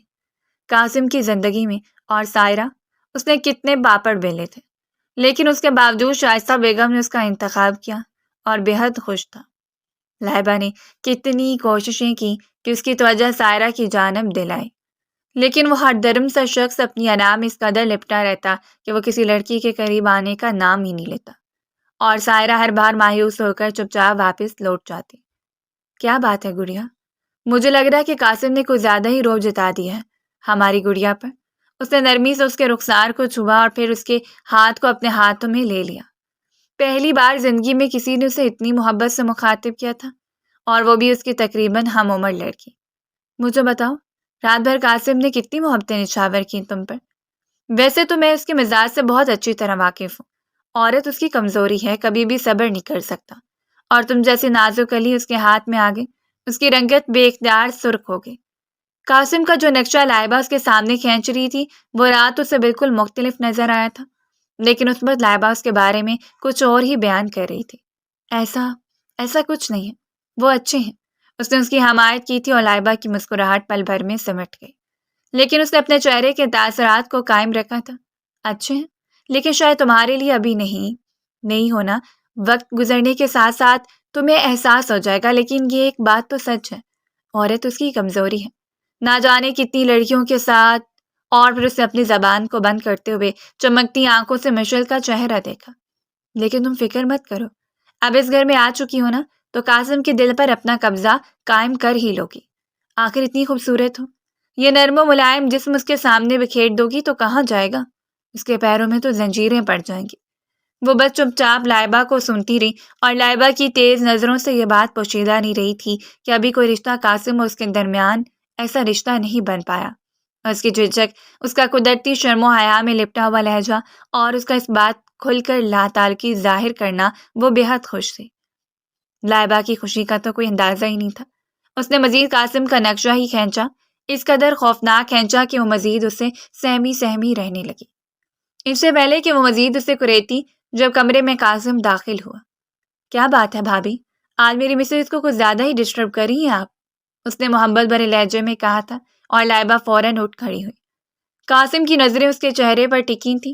قاسم کی زندگی میں، اور سائرہ، اس نے کتنے پاپڑ بیلے تھے، لیکن اس کے باوجود شائستہ بیگم نے اس کا انتخاب کیا اور بے حد خوش تھا۔ لائبہ نے کتنی کوششیں کی کہ اس کی توجہ سائرہ کی جانب دلائے، لیکن وہ ہر درم سا شخص اپنی انا میں اس قدر لپٹا رہتا کہ وہ کسی لڑکی کے قریب آنے کا نام ہی نہیں لیتا، اور سائرہ ہر بار مایوس ہو کر چپ چاپ واپس لوٹ جاتی۔ کیا بات ہے گڑیا؟ مجھے لگ رہا ہے کہ قاسم نے کچھ زیادہ ہی رعب جتا دیا ہے ہماری گڑیا پر۔ اس نے نرمی سے اس کے رخسار کو چھوا اور پھر اس کے ہاتھ کو اپنے ہاتھوں میں لے لیا۔ پہلی بار زندگی میں کسی نے اسے اتنی محبت سے مخاطب کیا تھا، اور وہ بھی اس کی تقریباً ہم عمر لڑکی۔ مجھے بتاؤ، رات بھر قاسم نے کتنی محبتیں نچھاور کی تم پر؟ ویسے تو میں اس کے مزاج سے بہت اچھی طرح واقف ہوں۔ عورت اس کی کمزوری ہے، کبھی بھی صبر نہیں کر سکتا، اور تم جیسے نازک کلی اس کے ہاتھ میں آ گئی، اس کی رنگت بے اختیار سرخ ہو گئی۔ قاسم کا جو نقشہ لائبہ اس کے سامنے کھینچ رہی تھی وہ رات اسے بالکل مختلف نظر آیا تھا، لیکن اس وقت لائبہ اس کے بارے میں کچھ اور ہی بیان کر رہی تھی۔ ایسا کچھ نہیں ہے، وہ اچھے ہیں۔ اس نے اس کی حمایت کی تھی اور لائبہ کی مسکراہٹ پل بھر میں سمٹ گئی، لیکن اس نے اپنے چہرے کے تاثرات کو قائم رکھا تھا۔ اچھے ہیں، لیکن شاید تمہارے لیے ابھی نہیں ہونا۔ وقت گزرنے کے ساتھ ساتھ تمہیں احساس ہو جائے گا، لیکن یہ ایک بات تو سچ ہے، عورت اس کی کمزوری ہے۔ نہ جانے کتنی لڑکیوں کے ساتھ، اور پھر اسے اپنی زبان کو بند کرتے ہوئے چمکتی آنکھوں سے مشعل کا چہرہ دیکھا۔ لیکن تم فکر مت کرو، اب اس گھر میں آ چکی ہو نا، تو قاسم کے دل پر اپنا قبضہ قائم کر ہی لوگی۔ آخر اتنی خوبصورت ہو، یہ نرم و ملائم جسم اس کے سامنے بکھیر دو گی تو کہاں جائے گا؟ اس کے پیروں میں تو زنجیریں پڑ جائیں گی۔ وہ بس چپ چاپ لائبہ کو سنتی رہی، اور لائبہ کی تیز نظروں سے یہ بات پوشیدہ نہیں رہی تھی کہ ابھی کوئی رشتہ قاسم اور اس کے درمیان ایسا رشتہ نہیں بن پایا۔ اس کی جھجک، اس کا قدرتی شرم و حیا میں لپٹا ہوا لہجہ، اور اس کا اس بات کھل کر لا تعلقی ظاہر کرنا، وہ بے حد خوش تھی۔ لائبہ کی خوشی کا تو کوئی اندازہ ہی نہیں تھا۔ اس نے مزید قاسم کا نقشہ ہی کھینچا، اس قدر خوفناک کھینچا کہ وہ مزید اسے سہمی رہنے لگی۔ اس سے پہلے کہ وہ مزید اسے کریتی، جب کمرے میں قاسم داخل ہوا۔ کیا بات ہے بھابھی، آج میری مسز کو کچھ زیادہ ہی ڈسٹرب کر رہی ہیں آپ، اس نے محبت بھرے لہجے میں کہا تھا، اور لائبہ فوراً اٹھ کھڑی ہوئی۔ قاسم کی نظریں اس کے چہرے پر ٹکی تھیں۔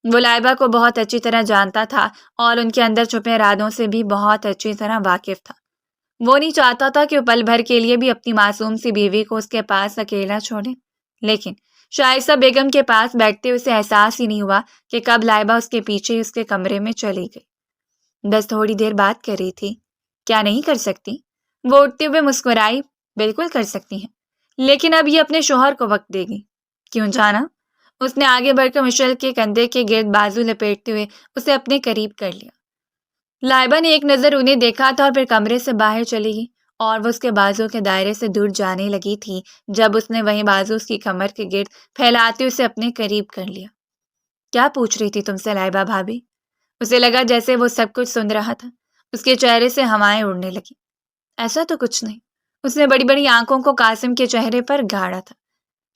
وہ لائبہ کو بہت اچھی طرح جانتا تھا اور ان کے اندر چھپے ارادوں سے بھی بہت اچھی طرح واقف تھا۔ وہ نہیں چاہتا تھا کہ وہ پل بھر کے لیے بھی اپنی معصوم سی بیوی کو اس کے پاس اکیلا چھوڑے، لیکن شائستہ بیگم کے پاس بیٹھتے اسے احساس ہی نہیں ہوا کہ کب لائبہ اس کے پیچھے اس کے کمرے میں چلی گئی۔ بس تھوڑی دیر بات کر رہی تھی، کیا نہیں کر سکتی؟ وہ اٹھتے ہوئے مسکرائی۔ بالکل کر سکتی ہیں، لیکن اب یہ اپنے شوہر کو وقت دے گی۔ کیوں جانا؟ اس نے آگے بڑھ کر مشعل کے کندھے کے گرد بازو لپیٹتے ہوئے اسے اپنے قریب کر لیا۔ لائبہ نے ایک نظر انہیں دیکھا تھا اور پھر کمرے سے باہر چلی گئی اور وہ اس کے بازو کے دائرے سے دور جانے لگی تھی جب اس نے وہیں بازو اس کی کمر کے گرد پھیلاتے اسے اپنے قریب کر لیا۔ کیا پوچھ رہی تھی تم سے لائبہ بھابھی؟ اسے لگا جیسے وہ سب کچھ سن رہا تھا۔ اس کے چہرے سے ہوائیں اڑنے لگی۔ ایسا تو کچھ نہیں۔ اس نے بڑی بڑی آنکھوں کو قاسم کے چہرے پر گاڑا تھا۔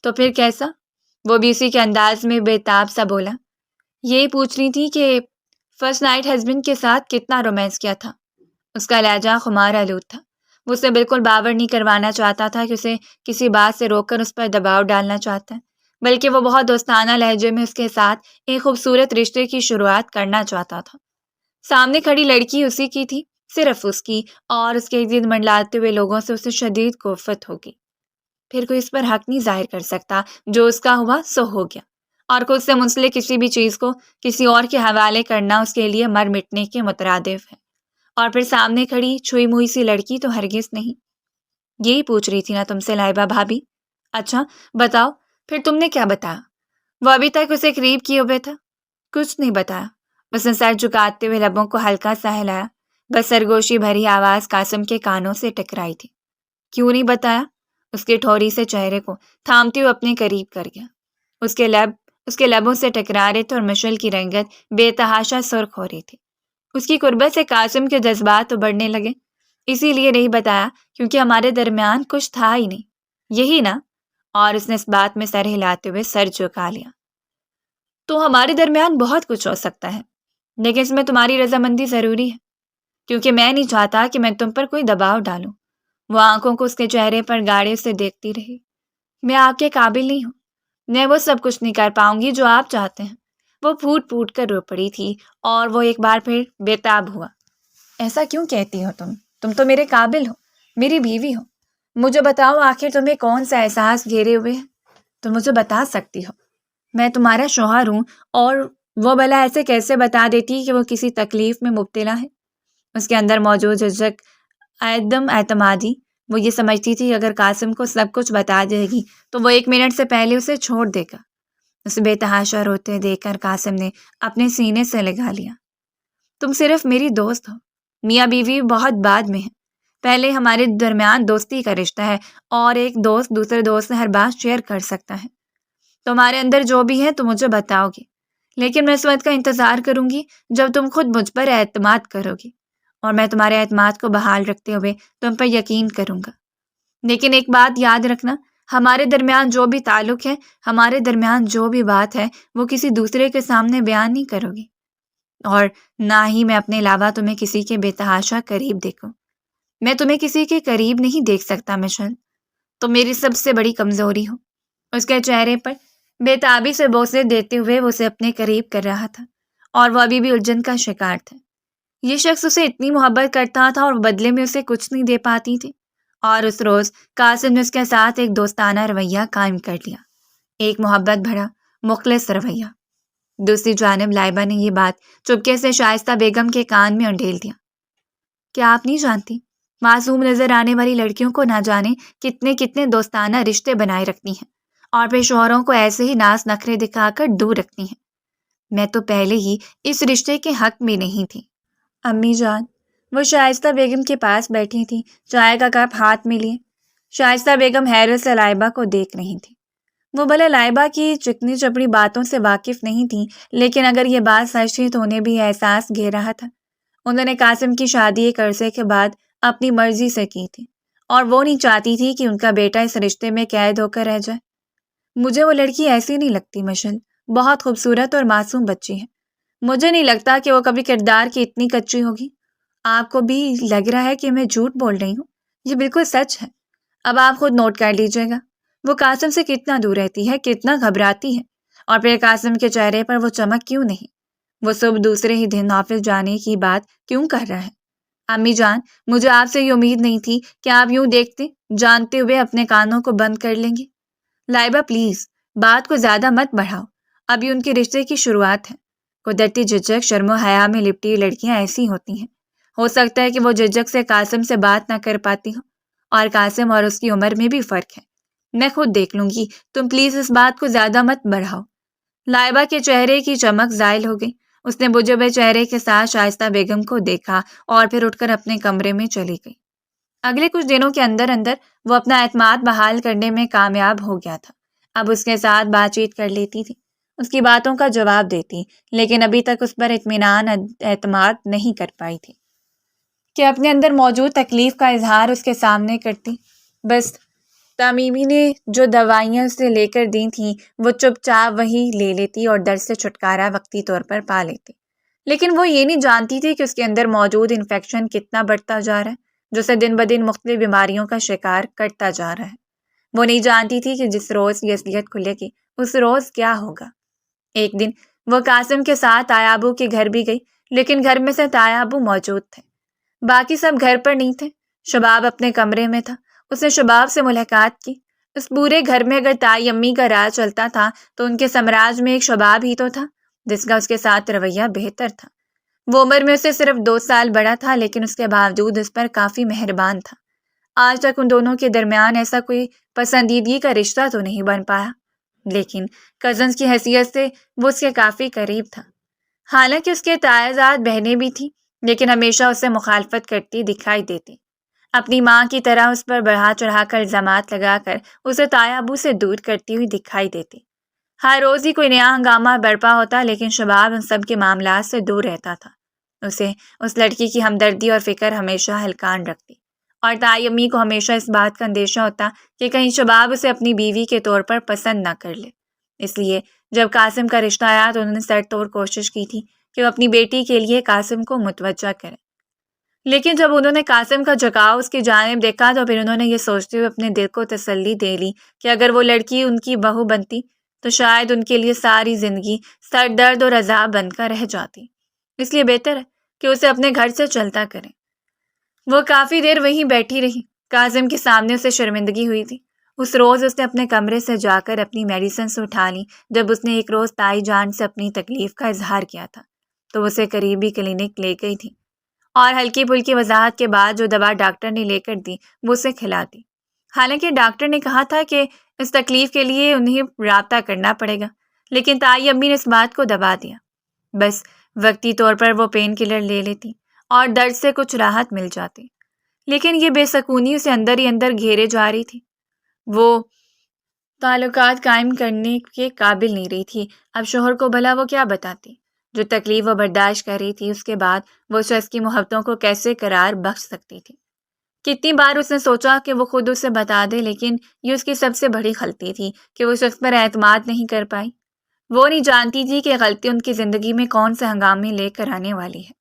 تو پھر کیسا؟ وہ بھی اسی کے انداز میں بے تاب سا بولا۔ یہی پوچھ رہی تھی کہ فرسٹ نائٹ ہسبینڈ کے ساتھ کتنا رومانس کیا تھا۔ اس کا لہجہ خمار آلود تھا۔ وہ اسے بالکل باور نہیں کروانا چاہتا تھا کہ اسے کسی بات سے روک کر اس پر دباؤ ڈالنا چاہتا ہے، بلکہ وہ بہت دوستانہ لہجے میں اس کے ساتھ ایک خوبصورت رشتے کی شروعات کرنا چاہتا تھا۔ سامنے کھڑی لڑکی اسی کی تھی، صرف اس کی، اور اس کے ارد منڈلاتے ہوئے لوگوں سے اسے شدید کوفت ہوگی۔ پھر کوئی اس پر حق نہیں ظاہر کر سکتا، جو اس کا ہوا سو ہو گیا، اور خود سے منسلک کسی بھی چیز کو کسی اور کے حوالے کرنا اس کے لیے مر مٹنے کے مترادف ہے۔ اور پھر سامنے کھڑی چھوئی موئی سی لڑکی تو ہرگز نہیں۔ یہی پوچھ رہی تھی نا تم سے لائبہ بھابھی؟ اچھا بتاؤ، پھر تم نے کیا بتایا؟ وہ ابھی تک اسے قریب کیے ہوئے تھا۔ کچھ نہیں بتایا۔ اس نے سر جھکاتے ہوئے لبوں کو ہلکا سا ہلایا، بس سرگوشی بھری آواز قاسم کے کانوں سے ٹکرائی تھی۔ کیوں نہیں بتایا؟ اس کے ٹھوری سے چہرے کو تھامتے ہوئے اپنے قریب کر گیا۔ اس کے لبوں سے ٹکرا رہے تھے اور مشعل کی رنگت بے تحاشا سرخ ہو رہی تھی۔ اس کی قربت سے قاسم کے جذبات ابھرنے لگے۔ اسی لیے نہیں بتایا کیونکہ ہمارے درمیان کچھ تھا ہی نہیں، یہی نا؟ اور اس نے اس بات میں سر ہلاتے ہوئے سر جھکا لیا۔ تو ہمارے درمیان بہت کچھ ہو سکتا ہے، لیکن اس میں تمہاری رضامندی ضروری ہے، کیونکہ میں نہیں چاہتا کہ میں تم پر کوئی دباؤ ڈالوں۔ وہ آنکھوں کو اس کے چہرے پر گاڑے اسے دیکھتی رہی۔ میں آپ کے قابل نہیں ہوں، میں وہ سب کچھ نہیں کر پاؤں گی جو آپ چاہتے ہیں۔ وہ پھوٹ پھوٹ کر رو پڑی تھی اور وہ ایک بار پھر بے تاب ہوا۔ ایسا کیوں کہتی ہو تم تو میرے قابل ہو، میری بیوی ہو۔ مجھے بتاؤ آخر تمہیں کون سا احساس گھیرے ہوئے ہے؟ تم مجھے بتا سکتی ہو۔ میں تمہارا شوہر ہوں، اور وہ بھلا ایسے کیسے بتا دیتی کہ وہ کسی تکلیف میں مبتلا ہے؟ اس کے اندر موجود جھجک، عدم اعتمادی، وہ یہ سمجھتی تھی اگر قاسم کو سب کچھ بتا دے گی تو وہ 1 منٹ سے پہلے اسے چھوڑ دے گا۔ اسے بے تحاشا روتے دیکھ کر قاسم نے اپنے سینے سے لگا لیا۔ تم صرف میری دوست ہو، میاں بیوی بہت بعد میں ہے۔ پہلے ہمارے درمیان دوستی کا رشتہ ہے، اور ایک دوست دوسرے دوست سے ہر بات شیئر کر سکتا ہے۔ تمہارے اندر جو بھی ہے تم مجھے بتاؤ گی، لیکن میں اس وقت کا انتظار کروں گی جب تم خود مجھ پر اعتماد کرو گی، اور میں تمہارے اعتماد کو بحال رکھتے ہوئے تم پر یقین کروں گا۔ لیکن ایک بات یاد رکھنا، ہمارے درمیان جو بھی تعلق ہے، ہمارے درمیان جو بھی بات ہے، وہ کسی دوسرے کے سامنے بیان نہیں کرو گی، اور نہ ہی میں اپنے علاوہ تمہیں کسی کے بے تحاشا قریب دیکھوں۔ میں تمہیں کسی کے قریب نہیں دیکھ سکتا مشعل، تو میری سب سے بڑی کمزوری ہو۔ اس کے چہرے پر بے تابی سے بوسے دیتے ہوئے وہ اسے اپنے قریب کر رہا تھا، اور وہ ابھی بھی الجھن کا شکار تھا۔ یہ شخص اسے اتنی محبت کرتا تھا اور بدلے میں اسے کچھ نہیں دے پاتی تھی، اور اس روز قاسم نے اس کے ساتھ ایک دوستانہ رویہ قائم کر لیا، ایک محبت بھرا مخلص رویہ۔ دوسری جانب لائبہ نے یہ بات چپکے سے شائستہ بیگم کے کان میں انڈیل دیا۔ کیا آپ نہیں جانتی، معصوم نظر آنے والی لڑکیوں کو نہ جانے کتنے کتنے دوستانہ رشتے بنائے رکھتی ہیں، اور پھر شوہروں کو ایسے ہی ناز نخرے دکھا کر دور رکھتی ہیں۔ میں تو پہلے ہی اس رشتے کے حق میں نہیں تھی۔ امی جان، وہ شائستہ بیگم کے پاس بیٹھی تھی، چائے کا کپ ہاتھ میں لیے۔ شائستہ بیگم حیرت سے لائبہ کو دیکھ رہی تھی۔ وہ بھلے لائبہ کی چکنی چپڑی باتوں سے واقف نہیں تھی، لیکن اگر یہ بات سچ تھی تو انہیں بھی احساس گھیر رہا تھا۔ انہوں نے قاسم کی شادی ایک عرصے کے بعد اپنی مرضی سے کی تھی، اور وہ نہیں چاہتی تھی کہ ان کا بیٹا اس رشتے میں قید ہو کر رہ جائے۔ مجھے وہ لڑکی ایسی نہیں لگتی مشعل، بہت خوبصورت اور معصوم بچی ہے۔ مجھے نہیں لگتا کہ وہ کبھی کردار کی اتنی کچی ہوگی۔ آپ کو بھی لگ رہا ہے کہ میں جھوٹ بول رہی ہوں؟ یہ بالکل سچ ہے۔ اب آپ خود نوٹ کر لیجیے گا، وہ قاسم سے کتنا دور رہتی ہے، کتنا گھبراتی ہے، اور پھر قاسم کے چہرے پر وہ چمک کیوں نہیں؟ وہ صبح دوسرے ہی دن آفس جانے کی بات کیوں کر رہا ہے؟ امی جان، مجھے آپ سے یہ امید نہیں تھی کہ آپ یوں دیکھتے جانتے ہوئے اپنے کانوں کو بند کر لیں گے۔ لائبہ پلیز، بات کو زیادہ مت بڑھاؤ، ابھی ان کے رشتے کی شروعات ہے۔ قدرتی جھجک، شرم و حیا میں لپٹی لڑکیاں ایسی ہوتی ہیں۔ ہو سکتا ہے کہ وہ جھجک سے قاسم سے بات نہ کر پاتی ہو، اور قاسم اور اس کی عمر میں بھی فرق ہے۔ میں خود دیکھ لوں گی، تم پلیز اس بات کو زیادہ مت بڑھاؤ۔ لائبہ کے چہرے کی چمک زائل ہو گئی۔ اس نے بجھے ہوئے چہرے کے ساتھ شائستہ بیگم کو دیکھا اور پھر اٹھ کر اپنے کمرے میں چلی گئی۔ اگلے کچھ دنوں کے اندر اندر وہ اپنا اعتماد بحال کرنے میں کامیاب ہو گیا تھا۔ اب اس کے ساتھ بات چیت کر لیتی تھی، اس کی باتوں کا جواب دیتی، لیکن ابھی تک اس پر اطمینان اعتماد نہیں کر پائی تھی کہ اپنے اندر موجود تکلیف کا اظہار اس کے سامنے کرتی۔ بس تمیمی نے جو دوائیاں اسے لے کر دی تھیں وہ چپ چاپ وہی لے لیتی اور درد سے چھٹکارا وقتی طور پر پا لیتی، لیکن وہ یہ نہیں جانتی تھی کہ اس کے اندر موجود انفیکشن کتنا بڑھتا جا رہا ہے، جو اسے دن بدن مختلف بیماریوں کا شکار کرتا جا رہا ہے۔ وہ نہیں جانتی تھی کہ جس روز یہ اصلیت کھلے گی اس روز کیا ہوگا۔ ایک دن وہ قاسم کے ساتھ تایا ابو کے گھر بھی گئی، لیکن گھر میں سے تایا ابو موجود تھے، باقی سب گھر پر نہیں تھے۔ شباب اپنے کمرے میں تھا۔ اس نے شباب سے ملاقات کی۔ اس پورے گھر میں اگر تائی امی کا راج چلتا تھا تو ان کے سمراج میں ایک شباب ہی تو تھا جس کا اس کے ساتھ رویہ بہتر تھا۔ وہ عمر میں اسے صرف 2 سال بڑا تھا، لیکن اس کے باوجود اس پر کافی مہربان تھا۔ آج تک ان دونوں کے درمیان ایسا کوئی پسندیدگی کا رشتہ تو نہیں بن پایا، لیکن کزنز کی حیثیت سے وہ اس کے کافی قریب تھا۔ حالانکہ اس کے تایا زاد بہنیں بھی تھیں، لیکن ہمیشہ اسے مخالفت کرتی دکھائی دیتی، اپنی ماں کی طرح اس پر بڑھا چڑھا کر الزامات لگا کر اسے تایا ابو سے دور کرتی ہوئی دکھائی دیتی۔ ہر روز ہی کوئی نیا ہنگامہ برپا ہوتا، لیکن شباب ان سب کے معاملات سے دور رہتا تھا۔ اسے اس لڑکی کی ہمدردی اور فکر ہمیشہ ہلکان رکھتی، اور تائی امی کو ہمیشہ اس بات کا اندیشہ ہوتا کہ کہیں شباب اسے اپنی بیوی کے طور پر پسند نہ کر لے۔ اس لیے جب قاسم کا رشتہ آیا تو انہوں نے سر توڑ کوشش کی تھی کہ وہ اپنی بیٹی کے لیے قاسم کو متوجہ کریں، لیکن جب انہوں نے قاسم کا جھکاؤ اس کی جانب دیکھا تو پھر انہوں نے یہ سوچتے ہوئے اپنے دل کو تسلی دے لی کہ اگر وہ لڑکی ان کی بہو بنتی تو شاید ان کے لیے ساری زندگی سر درد اور عذاب بن کر رہ جاتی، اس لیے بہتر ہے کہ اسے اپنے گھر سے چلتا کریں۔ وہ کافی دیر وہیں بیٹھی رہی۔ قاسم کے سامنے اسے شرمندگی ہوئی تھی۔ اس روز اس نے اپنے کمرے سے جا کر اپنی میڈیسنز اٹھا لی۔ جب اس نے ایک روز تائی جان سے اپنی تکلیف کا اظہار کیا تھا تو وہ اسے قریبی کلینک لے گئی تھی اور ہلکی پھلکی وضاحت کے بعد جو دوا ڈاکٹر نے لے کر دی وہ اسے کھلا دی۔ حالانکہ ڈاکٹر نے کہا تھا کہ اس تکلیف کے لیے انہیں رابطہ کرنا پڑے گا، لیکن تائی امی نے اس بات کو دبا دیا۔ بس وقتی طور پر وہ پین کلر لے لیتی اور درد سے کچھ راحت مل جاتی، لیکن یہ بے سکونی اسے اندر ہی اندر گھیرے جا رہی تھی۔ وہ تعلقات قائم کرنے کے قابل نہیں رہی تھی۔ اب شوہر کو بھلا وہ کیا بتاتی؟ جو تکلیف وہ برداشت کر رہی تھی اس کے بعد وہ شخص کی محبتوں کو کیسے قرار بخش سکتی تھی؟ کتنی بار اس نے سوچا کہ وہ خود اسے بتا دے، لیکن یہ اس کی سب سے بڑی غلطی تھی کہ وہ شخص پر اعتماد نہیں کر پائی۔ وہ نہیں جانتی تھی کہ غلطی ان کی زندگی میں کون سے ہنگامے لے کر آنے والی ہے۔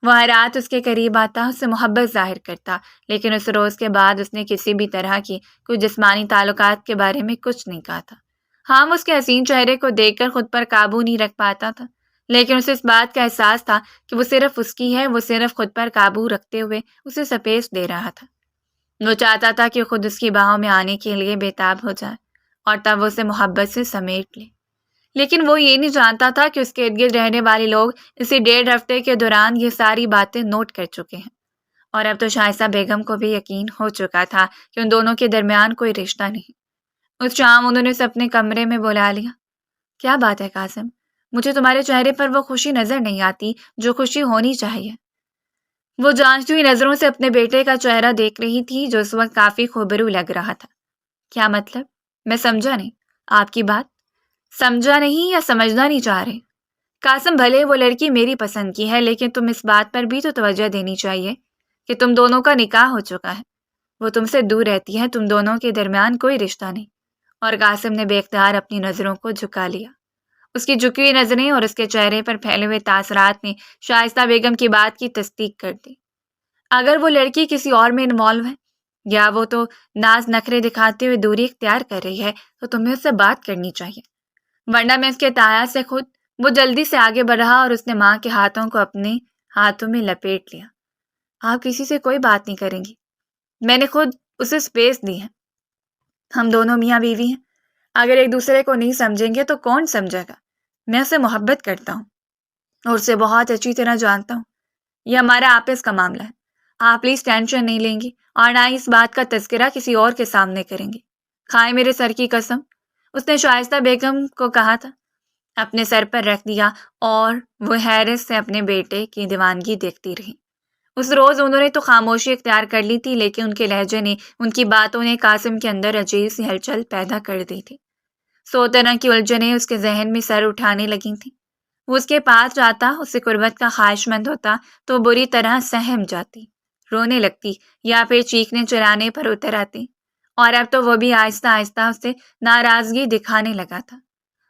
وہ ہر رات اس کے قریب آتا، اس سے محبت ظاہر کرتا، لیکن اس روز کے بعد اس نے کسی بھی طرح کی کوئی جسمانی تعلقات کے بارے میں کچھ نہیں کہا تھا۔ ہاں، اس کے حسین چہرے کو دیکھ کر خود پر قابو نہیں رکھ پاتا تھا، لیکن اسے اس بات کا احساس تھا کہ وہ صرف اس کی ہے، وہ صرف خود پر قابو رکھتے ہوئے اسے سپیس دے رہا تھا۔ وہ چاہتا تھا کہ خود اس کی باہوں میں آنے کے لیے بےتاب ہو جائے اور تب وہ اسے محبت سے سمیٹ لے، لیکن وہ یہ نہیں جانتا تھا کہ اس کے ارد گرد رہنے والے لوگ اسی 1.5 ہفتے کے دوران یہ ساری باتیں نوٹ کر چکے ہیں، اور اب تو شائستہ بیگم کو بھی یقین ہو چکا تھا کہ ان دونوں کے درمیان کوئی رشتہ نہیں۔ اس شام انہوں نے اسے اپنے کمرے میں بلا لیا۔ کیا بات ہے قاسم؟ مجھے تمہارے چہرے پر وہ خوشی نظر نہیں آتی جو خوشی ہونی چاہیے۔ وہ جانچتی ہوئی نظروں سے اپنے بیٹے کا چہرہ دیکھ رہی تھی جو اس وقت کافی خوبرو لگ رہا تھا۔ کیا مطلب؟ میں سمجھا نہیں آپ کی بات۔ سمجھا نہیں یا سمجھنا نہیں چاہ رہے؟ قاسم، بھلے وہ لڑکی میری پسند کی ہے، لیکن تم اس بات پر بھی تو توجہ دینی چاہیے کہ تم دونوں کا نکاح ہو چکا ہے۔ وہ تم سے دور رہتی ہے، تم دونوں کے درمیان کوئی رشتہ نہیں۔ اور قاسم نے بے اختیار اپنی نظروں کو جھکا لیا۔ اس کی جھکی ہوئی نظریں اور اس کے چہرے پر پھیلے ہوئے تاثرات نے شائستہ بیگم کی بات کی تصدیق کر دی۔ اگر وہ لڑکی کسی اور میں انوالو ہے یا وہ تو ناز نخرے دکھاتے ہوئے دوری اختیار کر رہی ہے تو تمہیں اس سے بات کرنی چاہیے، ورنہ میں اس کے تایا سے خود۔ وہ جلدی سے آگے بڑھا اور اس نے ماں کے ہاتھوں کو اپنے ہاتھوں میں لپیٹ لیا۔ آپ کسی سے کوئی بات نہیں کریں گی، میں نے خود اسے سپیس دی ہے۔ ہم دونوں میاں بیوی ہیں، اگر ایک دوسرے کو نہیں سمجھیں گے تو کون سمجھے گا؟ میں اسے محبت کرتا ہوں اور اسے بہت اچھی طرح جانتا ہوں۔ یہ ہمارا آپس کا معاملہ ہے، آپ پلیز ٹینشن نہیں لیں گی اور نہ ہی اس بات کا تذکرہ کسی اور کے سامنے کریں گے، کھائے میرے سر کی قسم۔ اس نے شائستہ بیگم کو کہا تھا، اپنے سر پر رکھ دیا اور وہ حیرت سے اپنے بیٹے کی دیوانگی دیکھتی رہی۔ اس روز انہوں نے تو خاموشی اختیار کر لی تھی، لیکن ان کے لہجے نے، ان کی باتوں نے قاسم کے اندر عجیب سی ہلچل پیدا کر دی تھی۔ 100 طرح کی الجھنیں اس کے ذہن میں سر اٹھانے لگی تھیں۔ وہ اس کے پاس جاتا، اس سے قربت کا خواہش مند ہوتا تو بری طرح سہم جاتی، رونے لگتی یا پھر چیخنے چلانے پر اتر آتی، اور اب تو وہ بھی آہستہ آہستہ اس سے ناراضگی دکھانے لگا تھا۔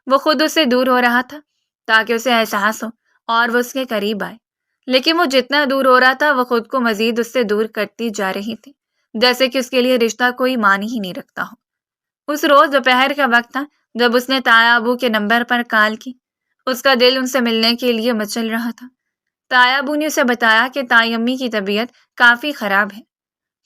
وہ خود اس سے دور ہو رہا تھا تاکہ اسے احساس ہو اور وہ اس کے قریب آئے، لیکن وہ جتنا دور ہو رہا تھا وہ خود کو مزید اس سے دور کرتی جا رہی تھی، جیسے کہ اس کے لیے رشتہ کوئی معنی ہی نہیں رکھتا ہو۔ اس روز دوپہر کا وقت تھا جب اس نے تایا ابو کے نمبر پر کال کی۔ اس کا دل ان سے ملنے کے لیے مچل رہا تھا۔ تایا ابو نے اسے بتایا کہ تائی امی کی طبیعت کافی خراب ہے۔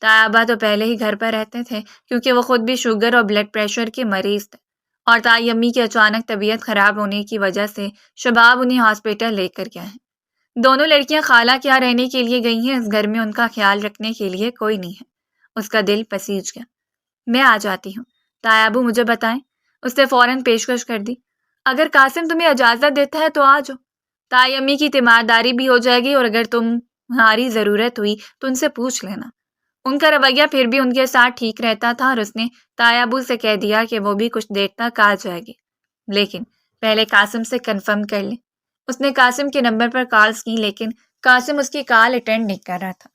تایا ابا تو پہلے ہی گھر پر رہتے تھے کیونکہ وہ خود بھی شوگر اور بلڈ پریشر کے مریض تھے، اور تائی امی کی اچانک طبیعت خراب ہونے کی وجہ سے شباب انہیں ہاسپٹل لے کر گیا ہے۔ دونوں لڑکیاں خالہ کے یہاں رہنے کے لیے گئی ہیں، اس گھر میں ان کا خیال رکھنے کے لیے کوئی نہیں ہے۔ اس کا دل پسیج گیا۔ میں آ جاتی ہوں، تایا ابو مجھے بتائیں۔ اس نے فوراً پیشکش کر دی۔ اگر قاسم تمہیں اجازت دیتا ہے تو آ جاؤ، تائی امی کی تیمارداری بھی ہو جائے گی، اور اگر تمہاری ضرورت ہوئی تو ان سے پوچھ لینا۔ ان کا رویہ پھر بھی ان کے ساتھ ٹھیک رہتا تھا، اور اس نے تایا ابو سے کہہ دیا کہ وہ بھی کچھ دیر تک آ جائے گی، لیکن پہلے قاسم سے کنفرم کر لیں۔ اس نے قاسم کے نمبر پر کالز کی، لیکن قاسم اس کی کال اٹینڈ نہیں کر رہا تھا۔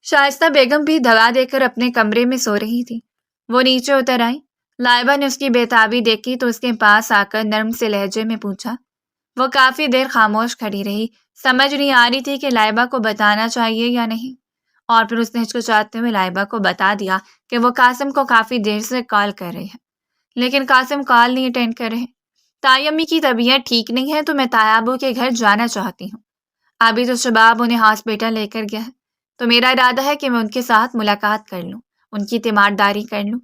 شائستہ بیگم بھی دوا دے کر اپنے کمرے میں سو رہی تھی۔ وہ نیچے اتر آئی۔ لائبہ نے اس کی بےتابی دیکھی تو اس کے پاس آ کر نرم سے لہجے میں پوچھا۔ وہ کافی دیر خاموش کھڑی رہی، سمجھ نہیں آ رہی تھی کہ لائبہ کو بتانا چاہیے یا نہیں، اور پھر اس نے ہچکچاتے ہوئے لائبہ کو بتا دیا کہ وہ قاسم کو کافی دیر سے کال کر رہے ہیں، لیکن قاسم کال نہیں اٹینڈ کر رہے۔ تائی امی کی طبیعت ٹھیک نہیں ہے تو میں تایا ابو کے گھر جانا چاہتی ہوں۔ ابھی تو شباب انہیں ہاسپٹل لے کر گیا ہے، تو میرا ارادہ ہے کہ میں ان کے ساتھ ملاقات کر لوں، ان کی تیمارداری کر لوں۔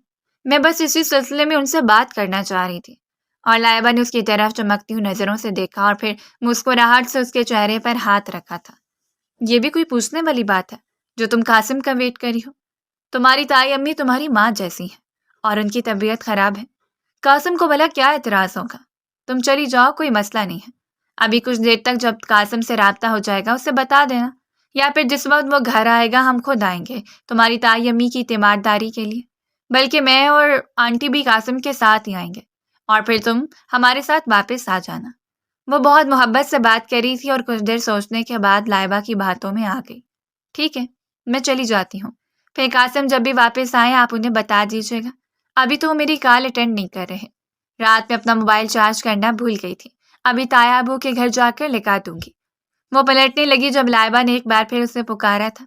میں بس اسی سلسلے میں ان سے بات کرنا چاہ رہی تھی۔ اور لائبہ نے اس کی طرف چمکتی ہوئی نظروں سے دیکھا اور پھر مسکراہٹ سے اس کے چہرے پر ہاتھ رکھا تھا۔ یہ بھی کوئی پوچھنے والی بات ہے جو تم قاسم کا ویٹ کری ہو؟ تمہاری تائی امی تمہاری ماں جیسی ہیں اور ان کی طبیعت خراب ہے۔ قاسم کو بھلا کیا اعتراض ہوگا؟ تم چلی جاؤ، کوئی مسئلہ نہیں ہے۔ ابھی کچھ دیر تک جب قاسم سے رابطہ ہو جائے گا اسے بتا دینا، یا پھر جس وقت وہ گھر آئے گا ہم خود آئیں گے تمہاری تائی امی کی تیمارداری کے لیے، بلکہ میں اور آنٹی بھی قاسم کے ساتھ ہی آئیں گے، اور پھر تم ہمارے ساتھ واپس آ جانا۔ وہ بہت محبت سے بات کر رہی تھی اور کچھ دیر سوچنے کے بعد لائبہ کی باتوں میں آ گئی۔ ٹھیک ہے، میں چلی جاتی ہوں، پھر قاسم جب بھی واپس آئیں آپ انہیں بتا دیجیے گا۔ ابھی تو وہ میری کال اٹینڈ نہیں کر رہے، رات میں اپنا موبائل چارج کرنا بھول گئی تھی، ابھی تایا ابو کے گھر جا کر لگا دوں گی۔ وہ پلٹنے لگی جب لائبہ نے ایک بار پھر اسے پکارا تھا۔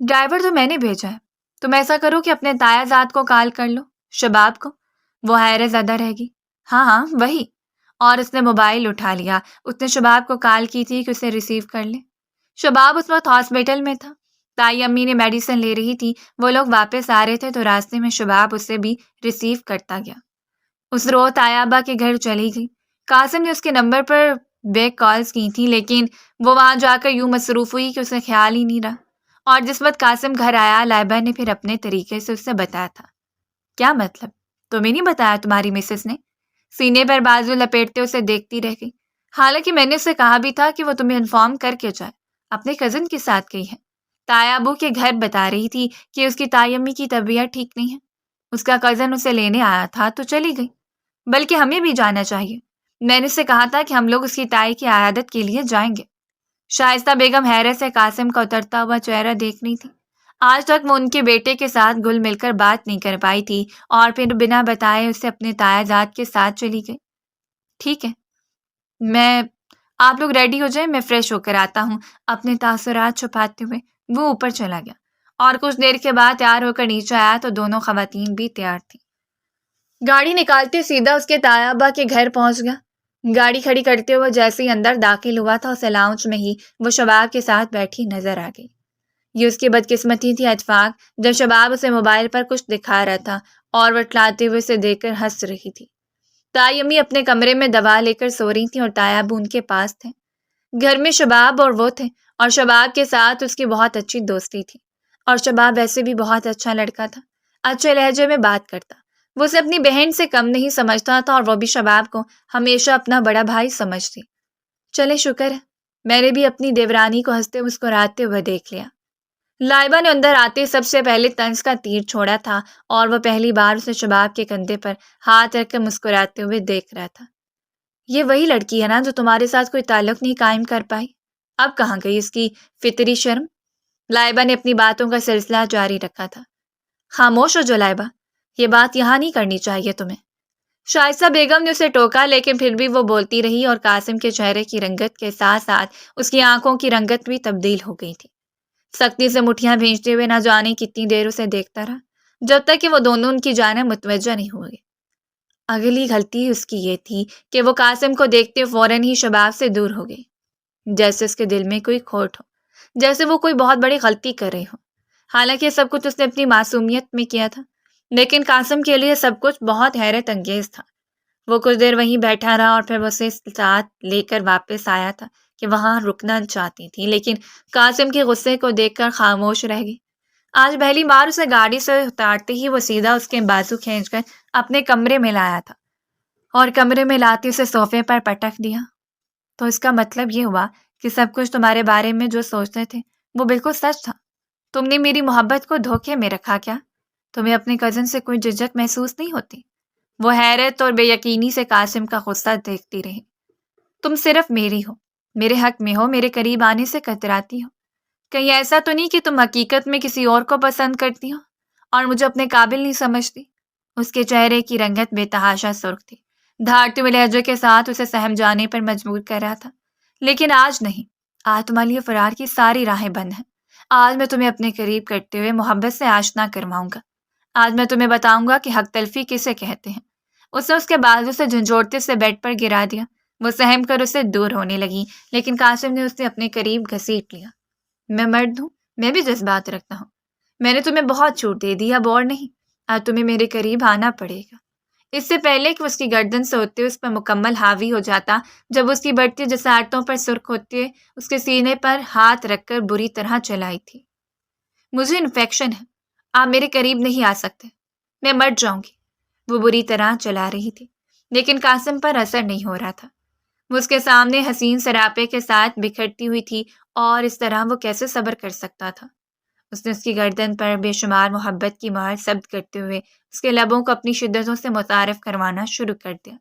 ڈرائیور تو میں نے بھیجا ہے، تم ایسا کرو کہ اپنے تایا زاد کو کال کر لو، شباب کو۔ وہ حیرت زدہ رہ گئی۔ ہاں ہاں وہی، اور اس نے موبائل اٹھا لیا۔ اس نے شباب کو کال کی تھی کہ اسے ریسیو کر لے۔ شباب اس وقت ہاسپٹل میں تھا، تائی امی نے میڈیسن لے رہی تھی، وہ لوگ واپس آ رہے تھے تو راستے میں شباب اسے بھی ریسیو کرتا گیا۔ اس روز تایا ابا کے گھر چلی گئی۔ قاسم نے اس کے نمبر پر بیک کالز کی تھی، لیکن وہ وہاں جا کر یوں مصروف ہوئی کہ اسے خیال ہی نہیں رہا، اور جس وقت قاسم گھر آیا لائبہ نے پھر اپنے طریقے سے اسے بتایا تھا۔ کیا مطلب؟ تمہیں نہیں بتایا تمہاری مسز نے؟ سینے پر بازو لپیٹتے اسے دیکھتی رہ گئی۔ حالانکہ میں نے اسے کہا بھی تھا کہ وہ تمہیں انفارم کر کے جائے، اپنے کزن کے ساتھ گئی ہے۔ تایا ابو کے گھر بتا رہی تھی کہ اس کی تائی امی کی طبیعت ٹھیک نہیں ہے، اس کا کزن اسے لینے آیا تھا تو چلی گئی، بلکہ ہمیں بھی جانا چاہیے۔ میں نے اسے کہا تھا کہ ہم لوگ اس کی تائی کی عیادت کے لیے جائیں گے۔ شائستہ بیگم حیرت سے قاسم کا اترتا ہوا چہرہ دیکھ رہی تھی۔ آج تک وہ ان کے بیٹے کے ساتھ گل مل کر بات نہیں کر پائی تھی، اور پھر بنا بتائے اسے اپنے تایا زاد کے ساتھ چلی گئی۔ ٹھیک ہے، آپ لوگ ریڈی ہو جائیں، میں فریش ہو کر آتا ہوں۔ اپنے تاثرات چھپاتے ہوئے وہ اوپر چلا گیا، اور کچھ دیر کے بعد تیار ہو کر نیچے آیا تو دونوں خواتین بھی تیار تھیں۔ گاڑی نکالتے سیدھا اس کے تایا ابا کے گھر پہنچ گیا۔ گاڑی کھڑی کرتے ہوئے جیسے ہی اندر داخل ہوا تھا اسے لاؤنج میں ہی وہ شباب کے ساتھ بیٹھی نظر آ گئی۔ یہ اس کی بدقسمتی تھی اتفاق جب شباب اسے موبائل پر کچھ دکھا رہا تھا اور وہ اٹھلاتے ہوئے اسے دیکھ کر ہنس رہی تھی۔ تائی امی اپنے کمرے میں دوا لے کر سو رہی تھیں اور تایا ابو ان کے پاس تھے۔ گھر میں شباب اور وہ تھے، اور شباب کے ساتھ اس کی بہت اچھی دوستی تھی، اور شباب ویسے بھی بہت اچھا لڑکا تھا، اچھے لہجے میں بات کرتا، وہ اسے اپنی بہن سے کم نہیں سمجھتا تھا، اور وہ بھی شباب کو ہمیشہ اپنا بڑا بھائی سمجھتی۔ چلے شکر ہے، میں نے بھی اپنی دیورانی کو ہنستے مسکراتے ہوئے دیکھ لیا۔ لائبہ نے اندر آتے سب سے پہلے طنز کا تیر چھوڑا تھا اور وہ پہلی بار اسے شباب کے کندھے پر ہاتھ رکھ کر مسکراتے ہوئے دیکھ رہا تھا۔ یہ وہی لڑکی ہے نا جو تمہارے ساتھ کوئی تعلق نہیں قائم کر پائی؟ اب کہاں گئی اس کی فطری شرم؟ لائبہ نے اپنی باتوں کا سلسلہ جاری رکھا تھا۔ خاموش ہو جو لائبہ، یہ بات یہاں نہیں کرنی چاہیے تمہیں۔ شائستہ بیگم نے اسے ٹوکا، لیکن پھر بھی وہ بولتی رہی اور قاسم کے چہرے کی رنگت کے ساتھ ساتھ اس کی آنکھوں کی رنگت بھی تبدیل ہو گئی تھی۔ سختی سے مٹھیاں بھینچتے ہوئے نہ جانے کتنی دیر اسے دیکھتا رہا، جب تک کہ وہ دونوں ان کی جانب متوجہ نہیں ہوئے۔ اگلی غلطی اس کی یہ تھی کہ وہ قاسم کو دیکھتے فوراً ہی شباب سے دور ہو گئی، جیسے اس کے دل میں کوئی کھوٹ ہو، جیسے وہ کوئی بہت بڑی غلطی کر رہی ہو۔ حالانکہ سب کچھ اس نے اپنی معصومیت میں کیا تھا، لیکن قاسم کے لیے سب کچھ بہت حیرت انگیز تھا۔ وہ کچھ دیر وہیں بیٹھا رہا اور پھر وہ اسے ساتھ لے کر واپس آیا تھا کہ وہاں رکنا چاہتی تھی، لیکن قاسم کے غصے کو دیکھ کر خاموش رہ گئی۔ آج پہلی بار اسے گاڑی سے اتارتے ہی وہ سیدھا اس کے بازو کھینچ کر اپنے کمرے میں لایا تھا اور کمرے میں لاتے اسے صوفے پر پٹک دیا۔ تو اس کا مطلب یہ ہوا کہ سب کچھ تمہارے بارے میں جو سوچتے تھے وہ بالکل سچ تھا۔ تم نے میری محبت کو دھوکے میں رکھا کیا؟ تمہیں اپنے کزن سے کوئی جھجک محسوس نہیں ہوتی؟ وہ حیرت اور بے یقینی سے قاسم کا غصہ دیکھتی رہی۔ تم صرف میری ہو، میرے حق میں ہو، میرے قریب آنے سے کتراتی ہو۔ کہیں ایسا تو نہیں کہ تم حقیقت میں کسی اور کو پسند کرتی ہو اور مجھے اپنے قابل نہیں سمجھتی؟ اس کے چہرے کی رنگت بے تحاشا سرخ تھی، دھاڑتے ہوئے لہجے کے ساتھ اسے سہم جانے پر مجبور کر رہا تھا۔ لیکن آج نہیں، آج تمہارے لیے فرار کی ساری راہیں بند ہیں۔ آج میں تمہیں اپنے قریب کرتے ہوئے محبت سے آشنا کرواؤں گا۔ آج میں تمہیں بتاؤں گا کہ حق تلفی کسے کہتے ہیں۔ اس نے اس کے بازو سے جھنجھوڑتے سے بیڈ پر گرا دیا۔ وہ سہم کر اسے دور ہونے لگی، لیکن قاسم نے اسے اپنے قریب گھسیٹ لیا۔ میں مرد ہوں، میں بھی جذبات رکھتا ہوں۔ میں نے تمہیں بہت چھوٹ دے دی، اب اور نہیں۔ اب تمہیں میرے قریب آنا پڑے گا۔ اس سے پہلے کہ اس کی گردن سے ہوتے اس پر مکمل حاوی ہو جاتا، جب اس کی بڑھتی جسارتوں پر سرخ ہوتے اس کے سینے پر ہاتھ رکھ کر بری طرح چلائی تھی۔ مجھے انفیکشن ہے، آپ میرے قریب نہیں آ سکتے، میں مر جاؤں گی۔ وہ بری طرح چلا رہی تھی، لیکن قاسم پر اثر نہیں ہو رہا تھا۔ وہ اس کے سامنے حسین سراپے کے ساتھ بکھرتی ہوئی تھی اور اس طرح وہ کیسے صبر کر سکتا تھا؟ اس نے اس کی گردن پر بے شمار محبت کی مہر ثبت کرتے ہوئے اس کے لبوں کو اپنی شدتوں سے متعارف کروانا شروع کر دیا۔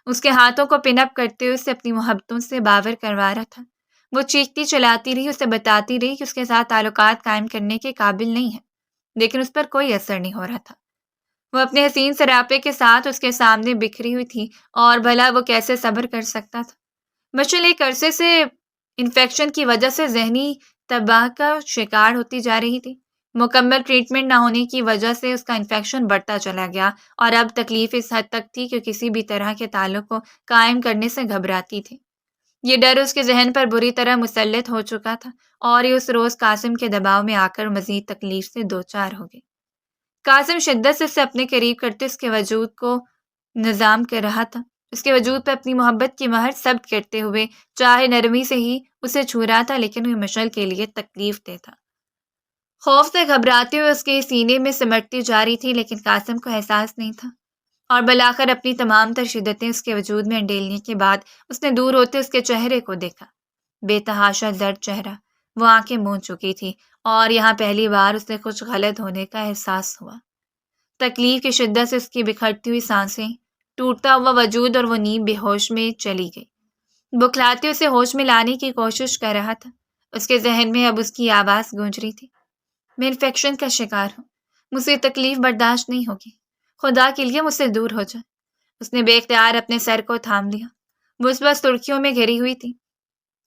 اس کے ہاتھوں کو پن اپ کرتے ہوئے اسے اپنی محبتوں سے باور کروا رہا تھا۔ وہ چیختی چلاتی رہی، اسے بتاتی رہی کہ اس کے ساتھ تعلقات قائم کرنے کے قابل نہیں ہے، لیکن اس پر کوئی اثر نہیں ہو رہا تھا۔ وہ اپنے حسین سراپے کے ساتھ اس کے سامنے بکھری ہوئی تھی اور بھلا وہ کیسے صبر کر سکتا تھا؟ مشل ایک عرصے سے انفیکشن کی وجہ سے ذہنی تباہ کا شکار ہوتی جا رہی تھی۔ مکمل ٹریٹمنٹ نہ ہونے کی وجہ سے اس کا انفیکشن بڑھتا چلا گیا اور اب تکلیف اس حد تک تھی کہ کسی بھی طرح کے تعلق کو قائم کرنے سے گھبراتی تھی۔ یہ ڈر اس کے ذہن پر بری طرح مسلط ہو چکا تھا اور یہ اس روز قاسم کے دباؤ میں آ کر مزید تکلیف سے دوچار ہو گئی۔ قاسم شدت سے اسے اپنے قریب کرتے اس کے وجود کو نظام کر رہا تھا، اس کے وجود پہ اپنی محبت کی مہر ثبت کرتے ہوئے چاہے نرمی سے ہی اسے چھو رہا تھا، لیکن وہ مشل کے لیے تکلیف دہ تھا۔ خوف سے گھبراتے ہوئے اس کے سینے میں سمٹتی جا رہی تھی، لیکن قاسم کو احساس نہیں تھا، اور بالآخر اپنی تمام تر شدتیں اس کے وجود میں انڈیلنے کے بعد اس نے دور ہوتے اس کے چہرے کو دیکھا۔ بے تحاشا زرد چہرہ، وہ آنکھیں موند چکی تھی اور یہاں پہلی بار اسے کچھ غلط ہونے کا احساس ہوا۔ تکلیف کی شدت سے اس کی بکھرتی ہوئی سانسیں، ٹوٹتا ہوا وجود اور وہ نیم بے ہوش میں چلی گئی۔ بکھلاتے اسے ہوش میں لانے کی کوشش کر رہا تھا۔ اس کے ذہن میں اب اس کی آواز گونج رہی تھی، میں انفیکشن کا شکار ہوں، مجھ سے تکلیف برداشت نہیں ہوگی، خدا کے لیے مجھ سے دور ہو جائے۔ اس نے بے اختیار اپنے سر کو تھام لیا۔ وہ اس وقت سرخیوں میں گھری ہوئی تھی۔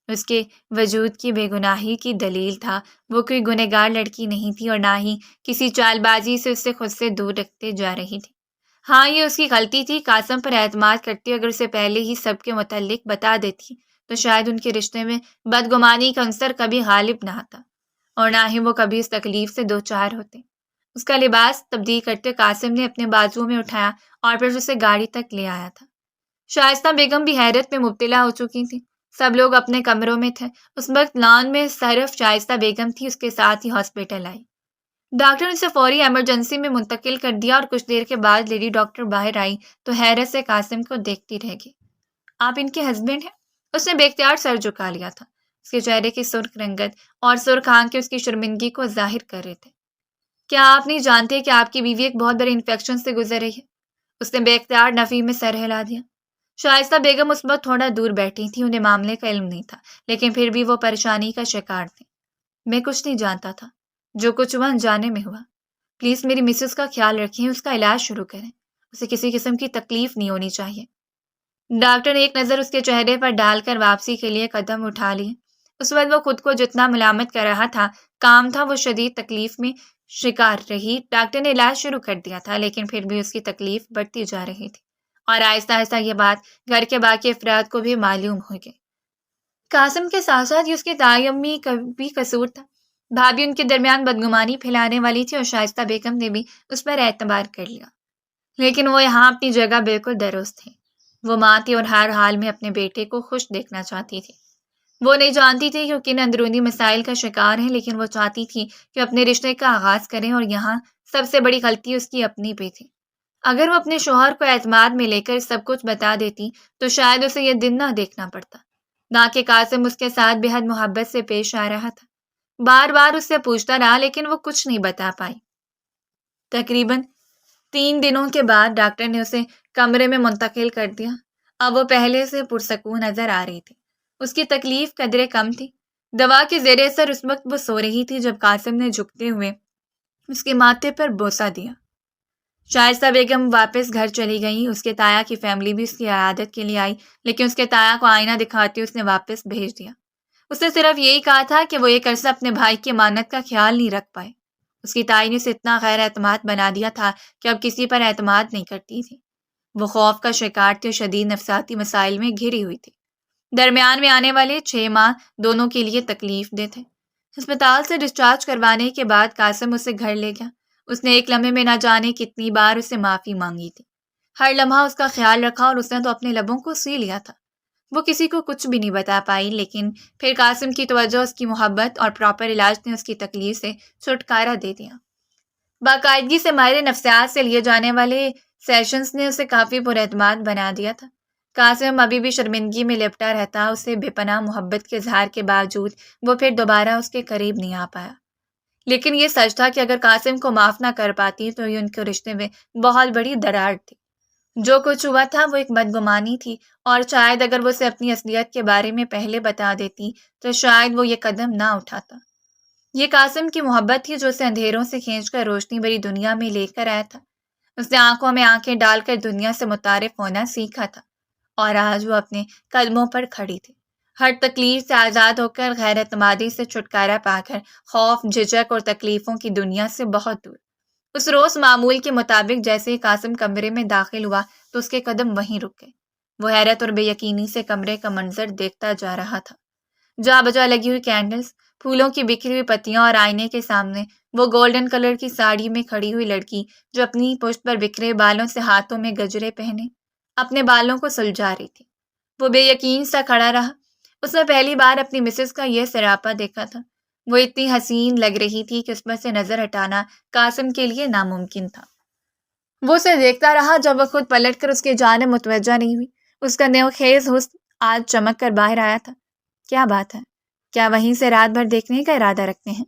اس کے وجود کی بے گناہی کی دلیل تھا، وہ کوئی گنہگار لڑکی نہیں تھی اور نہ ہی کسی چال بازی سے اسے خود سے دور رکھتے جا رہی تھی۔ ہاں، یہ اس کی غلطی تھی۔ قاسم پر اعتماد کرتی اگر اسے پہلے ہی سب کے متعلق بتا دیتی تو شاید ان کے رشتے میں بدگمانی کا عنصر کبھی غالب نہ آتا اور نہ ہی وہ کبھی اس تکلیف سے دوچار ہوتے۔ اس کا لباس تبدیل کرتے قاسم نے اپنے بازو میں اٹھایا اور پھر اسے گاڑی تک لے آیا تھا۔ شائستہ بیگم بھی حیرت میں مبتلا ہو چکی تھی۔ سب لوگ اپنے کمروں میں تھے۔ اس وقت لان میں صرف شائستہ بیگم تھی، اس کے ساتھ ہی ہاسپٹل آئی۔ ڈاکٹر نے اسے فوری ایمرجنسی میں منتقل کر دیا اور کچھ دیر کے بعد لیڈی ڈاکٹر باہر آئی تو حیرت سے قاسم کو دیکھتی رہ گئی۔ آپ ان کے ہسبینڈ ہیں؟ اس نے بے اختیار سر جھکا لیا تھا۔ اس کے چہرے کی سرخ رنگت اور سرخ آنکھیں اس کی شرمندگی کو ظاہر کر رہے تھے۔ کیا آپ نہیں جانتے کہ آپ کی بیوی ایک بہت بڑے انفیکشن سے گزر رہی ہے؟ اس نے بے اختیار نفی میں سر ہلا دیا۔ شائستہ بیگم اس وقت تھوڑا دور بیٹھی تھی، انہیں معاملے کا علم نہیں تھا، لیکن پھر بھی وہ پریشانی کا شکار تھی۔ میں کچھ نہیں جانتا تھا، جو کچھ ہوا انجانے میں ہوا۔ پلیز میری مسز کا خیال رکھیں، اس کا علاج شروع کریں، اسے کسی قسم کی تکلیف نہیں ہونی چاہیے۔ ڈاکٹر نے ایک نظر اس کے چہرے پر ڈال کر واپسی کے لیے قدم اٹھا لیے۔ اس وقت وہ خود کو جتنا ملامت کر رہا تھا، کام تھا وہ شدید تکلیف میں شکار رہی۔ ڈاکٹر نے علاج شروع کر دیا تھا، لیکن پھر بھی اس کی تکلیف بڑھتی جا رہی تھی، اور آہستہ آہستہ یہ بات گھر کے باقی افراد کو بھی معلوم ہو گئی۔ قاسم کے ساتھ ساتھ یہ اس کی دائی امی کا بھی قصور تھا۔ بھابھی ان کے درمیان بدگمانی پھیلانے والی تھی، اور شائستہ بیگم نے بھی اس پر اعتبار کر لیا، لیکن وہ یہاں اپنی جگہ بالکل درست تھی۔ وہ ماں تھی اور ہر حال میں اپنے بیٹے کو خوش دیکھنا چاہتی تھی۔ وہ نہیں جانتی تھی کہ کن اندرونی مسائل کا شکار ہیں، لیکن وہ چاہتی تھی کہ اپنے رشتے کا آغاز کریں، اور یہاں سب سے بڑی غلطی اس کی اپنی پہ تھی۔ اگر وہ اپنے شوہر کو اعتماد میں لے کر سب کچھ بتا دیتی تو شاید اسے یہ دن نہ دیکھنا پڑتا، نہ کہ قاسم اس کے ساتھ بے حد محبت سے پیش آ رہا تھا۔ بار بار اس سے پوچھتا رہا، لیکن وہ کچھ نہیں بتا پائی۔ تقریباً 3 دنوں کے بعد ڈاکٹر نے اسے کمرے میں منتقل کر دیا۔ اب وہ پہلے سے پرسکون نظر آ رہی تھی، اس کی تکلیف قدرے کم تھی۔ دوا کے زیر اثر اس وقت وہ سو رہی تھی جب قاسم نے جھکتے ہوئے اس کے ماتھے پر بوسہ دیا۔ شائستہ بیگم واپس گھر چلی گئی۔ اس کے تایا کی فیملی بھی اس کی عیادت کے لیے آئی، لیکن اس کے تایا کو آئینہ دکھاتے اس نے واپس بھیج دیا۔ اس نے صرف یہی کہا تھا کہ وہ ایک عرصہ اپنے بھائی کی امانت کا خیال نہیں رکھ پائے۔ اس کی تائی نے اسے اتنا غیر اعتماد بنا دیا تھا کہ اب کسی پر اعتماد نہیں کرتی تھی۔ وہ خوف کا شکار تھی اور شدید نفسیاتی مسائل میں گھری ہوئی تھی۔ درمیان میں آنے والے 6 ماہ دونوں کے لیے تکلیف دہ تھے۔ ہسپتال سے ڈسچارج کروانے کے بعد قاسم اسے گھر لے گیا۔ اس نے ایک لمحے میں نہ جانے کتنی بار اسے معافی مانگی تھی۔ ہر لمحہ اس کا خیال رکھا، اور اس نے تو اپنے لبوں کو سی لیا تھا۔ وہ کسی کو کچھ بھی نہیں بتا پائی، لیکن پھر قاسم کی توجہ، اس کی محبت اور پراپر علاج نے اس کی تکلیف سے چھٹکارا دے دیا۔ باقاعدگی سے ماہر نفسیات سے لیے جانے والے سیشنز نے اسے کافی پر اعتماد بنا دیا تھا۔ قاسم ابھی بھی شرمندگی میں لپٹا رہتا، اسے بے پناہ محبت کے اظہار کے باوجود وہ پھر دوبارہ اس کے قریب نہیں آ پایا۔ لیکن یہ سچ تھا کہ اگر قاسم کو معاف نہ کر پاتی تو یہ ان کے رشتے میں بہت بڑی دراڑ تھی۔ جو کچھ ہوا تھا وہ ایک بدگمانی تھی، اور شاید اگر وہ اسے اپنی اصلیت کے بارے میں پہلے بتا دیتی تو شاید وہ یہ قدم نہ اٹھاتا۔ یہ قاسم کی محبت تھی جو اسے اندھیروں سے کھینچ کر روشنی بھری دنیا میں لے کر آیا تھا۔ اس نے آنکھوں میں آنکھیں ڈال کر دنیا سے متعارف ہونا سیکھا تھا، اور آج وہ اپنے قدموں پر کھڑی تھی، ہر تکلیف سے آزاد ہو کر، غیر اعتمادی سے چھٹکارا پا کر، خوف، جھجک اور تکلیفوں کی دنیا سے بہت دور۔ اس روز معمول کے مطابق جیسے ہی قاسم کمرے میں داخل ہوا تو اس کے قدم وہیں رک گئے۔ وہ حیرت اور بے یقینی سے کمرے کا منظر دیکھتا جا رہا تھا۔ جا بجا لگی ہوئی کینڈلز، پھولوں کی بکھری ہوئی پتیاں، اور آئینے کے سامنے وہ گولڈن کلر کی ساڑی میں کھڑی ہوئی لڑکی جو اپنی پشت پر بکھرے بالوں سے ہاتھوں میں گجرے پہنے اپنے بالوں کو سلجھا رہی تھی۔ وہ بے یقین سا کھڑا رہا۔ اس نے پہلی بار اپنی مسز کا یہ سراپا دیکھا تھا۔ وہ اتنی حسین لگ رہی تھی کہ اس پر سے نظر ہٹانا قاسم کے لیے ناممکن تھا۔ وہ اسے دیکھتا رہا جب وہ خود پلٹ کر اس کی جانب متوجہ نہیں ہوئی۔ اس کا نیو خیز حسن آج چمک کر باہر آیا تھا۔ کیا بات ہے؟ کیا وہیں سے رات بھر دیکھنے کا ارادہ رکھتے ہیں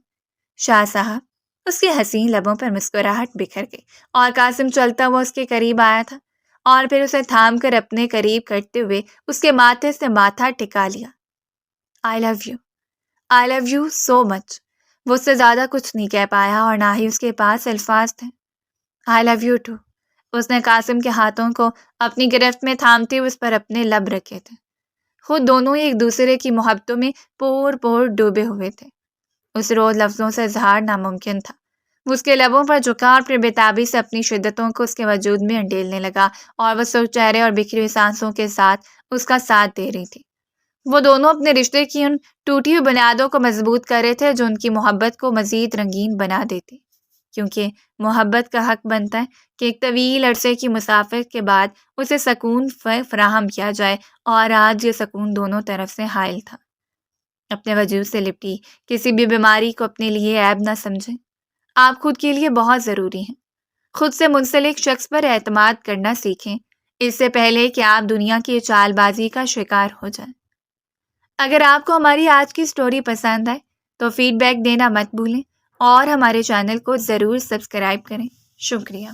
شاہ صاحب؟ اس کے حسین لبوں پر مسکراہٹ بکھر گئی، اور قاسم چلتا ہوا اس کے قریب آیا تھا، اور پھر اسے تھام کر اپنے قریب کرتے ہوئے اس کے ماتھے سے ماتھا ٹکا لیا۔ I love you, I love you so much. وہ اس سے زیادہ کچھ نہیں کہہ پایا، اور نہ ہی اس کے پاس الفاظ تھے۔ آئی لو یو ٹو۔ اس نے قاسم کے ہاتھوں کو اپنی گرفت میں تھامتے ہوئے اس پر اپنے لب رکھے تھے۔ خود دونوں ہی ایک دوسرے کی محبتوں میں پور پور ڈوبے ہوئے تھے۔ اس روز لفظوں سے اظہار ناممکن تھا۔ وہ اس کے لبوں پر جھکا اور پھر بےتابی سے اپنی شدتوں کو اس کے وجود میں انڈیلنے لگا، اور وہ سرخ چہرے اور بکھری ہوئی سانسوں کے ساتھ اس کا ساتھ دے رہی تھی۔ وہ دونوں اپنے رشتے کی ان ٹوٹی ہوئی بنیادوں کو مضبوط کر رہے تھے جو ان کی محبت کو مزید رنگین بنا دیتی، کیونکہ محبت کا حق بنتا ہے کہ ایک طویل عرصے کی مسافت کے بعد اسے سکون فراہم کیا جائے، اور آج یہ سکون دونوں طرف سے حائل تھا۔ اپنے وجود سے لپٹی کسی بھی بیماری کو اپنے لیے عیب نہ سمجھیں۔ آپ خود کے لیے بہت ضروری ہیں۔ خود سے منسلک شخص پر اعتماد کرنا سیکھیں، اس سے پہلے کہ آپ دنیا کی چال بازی کا شکار ہو جائیں۔ اگر آپ کو ہماری آج کی سٹوری پسند آئے تو فیڈ بیک دینا مت بھولیں اور ہمارے چینل کو ضرور سبسکرائب کریں۔ شکریہ۔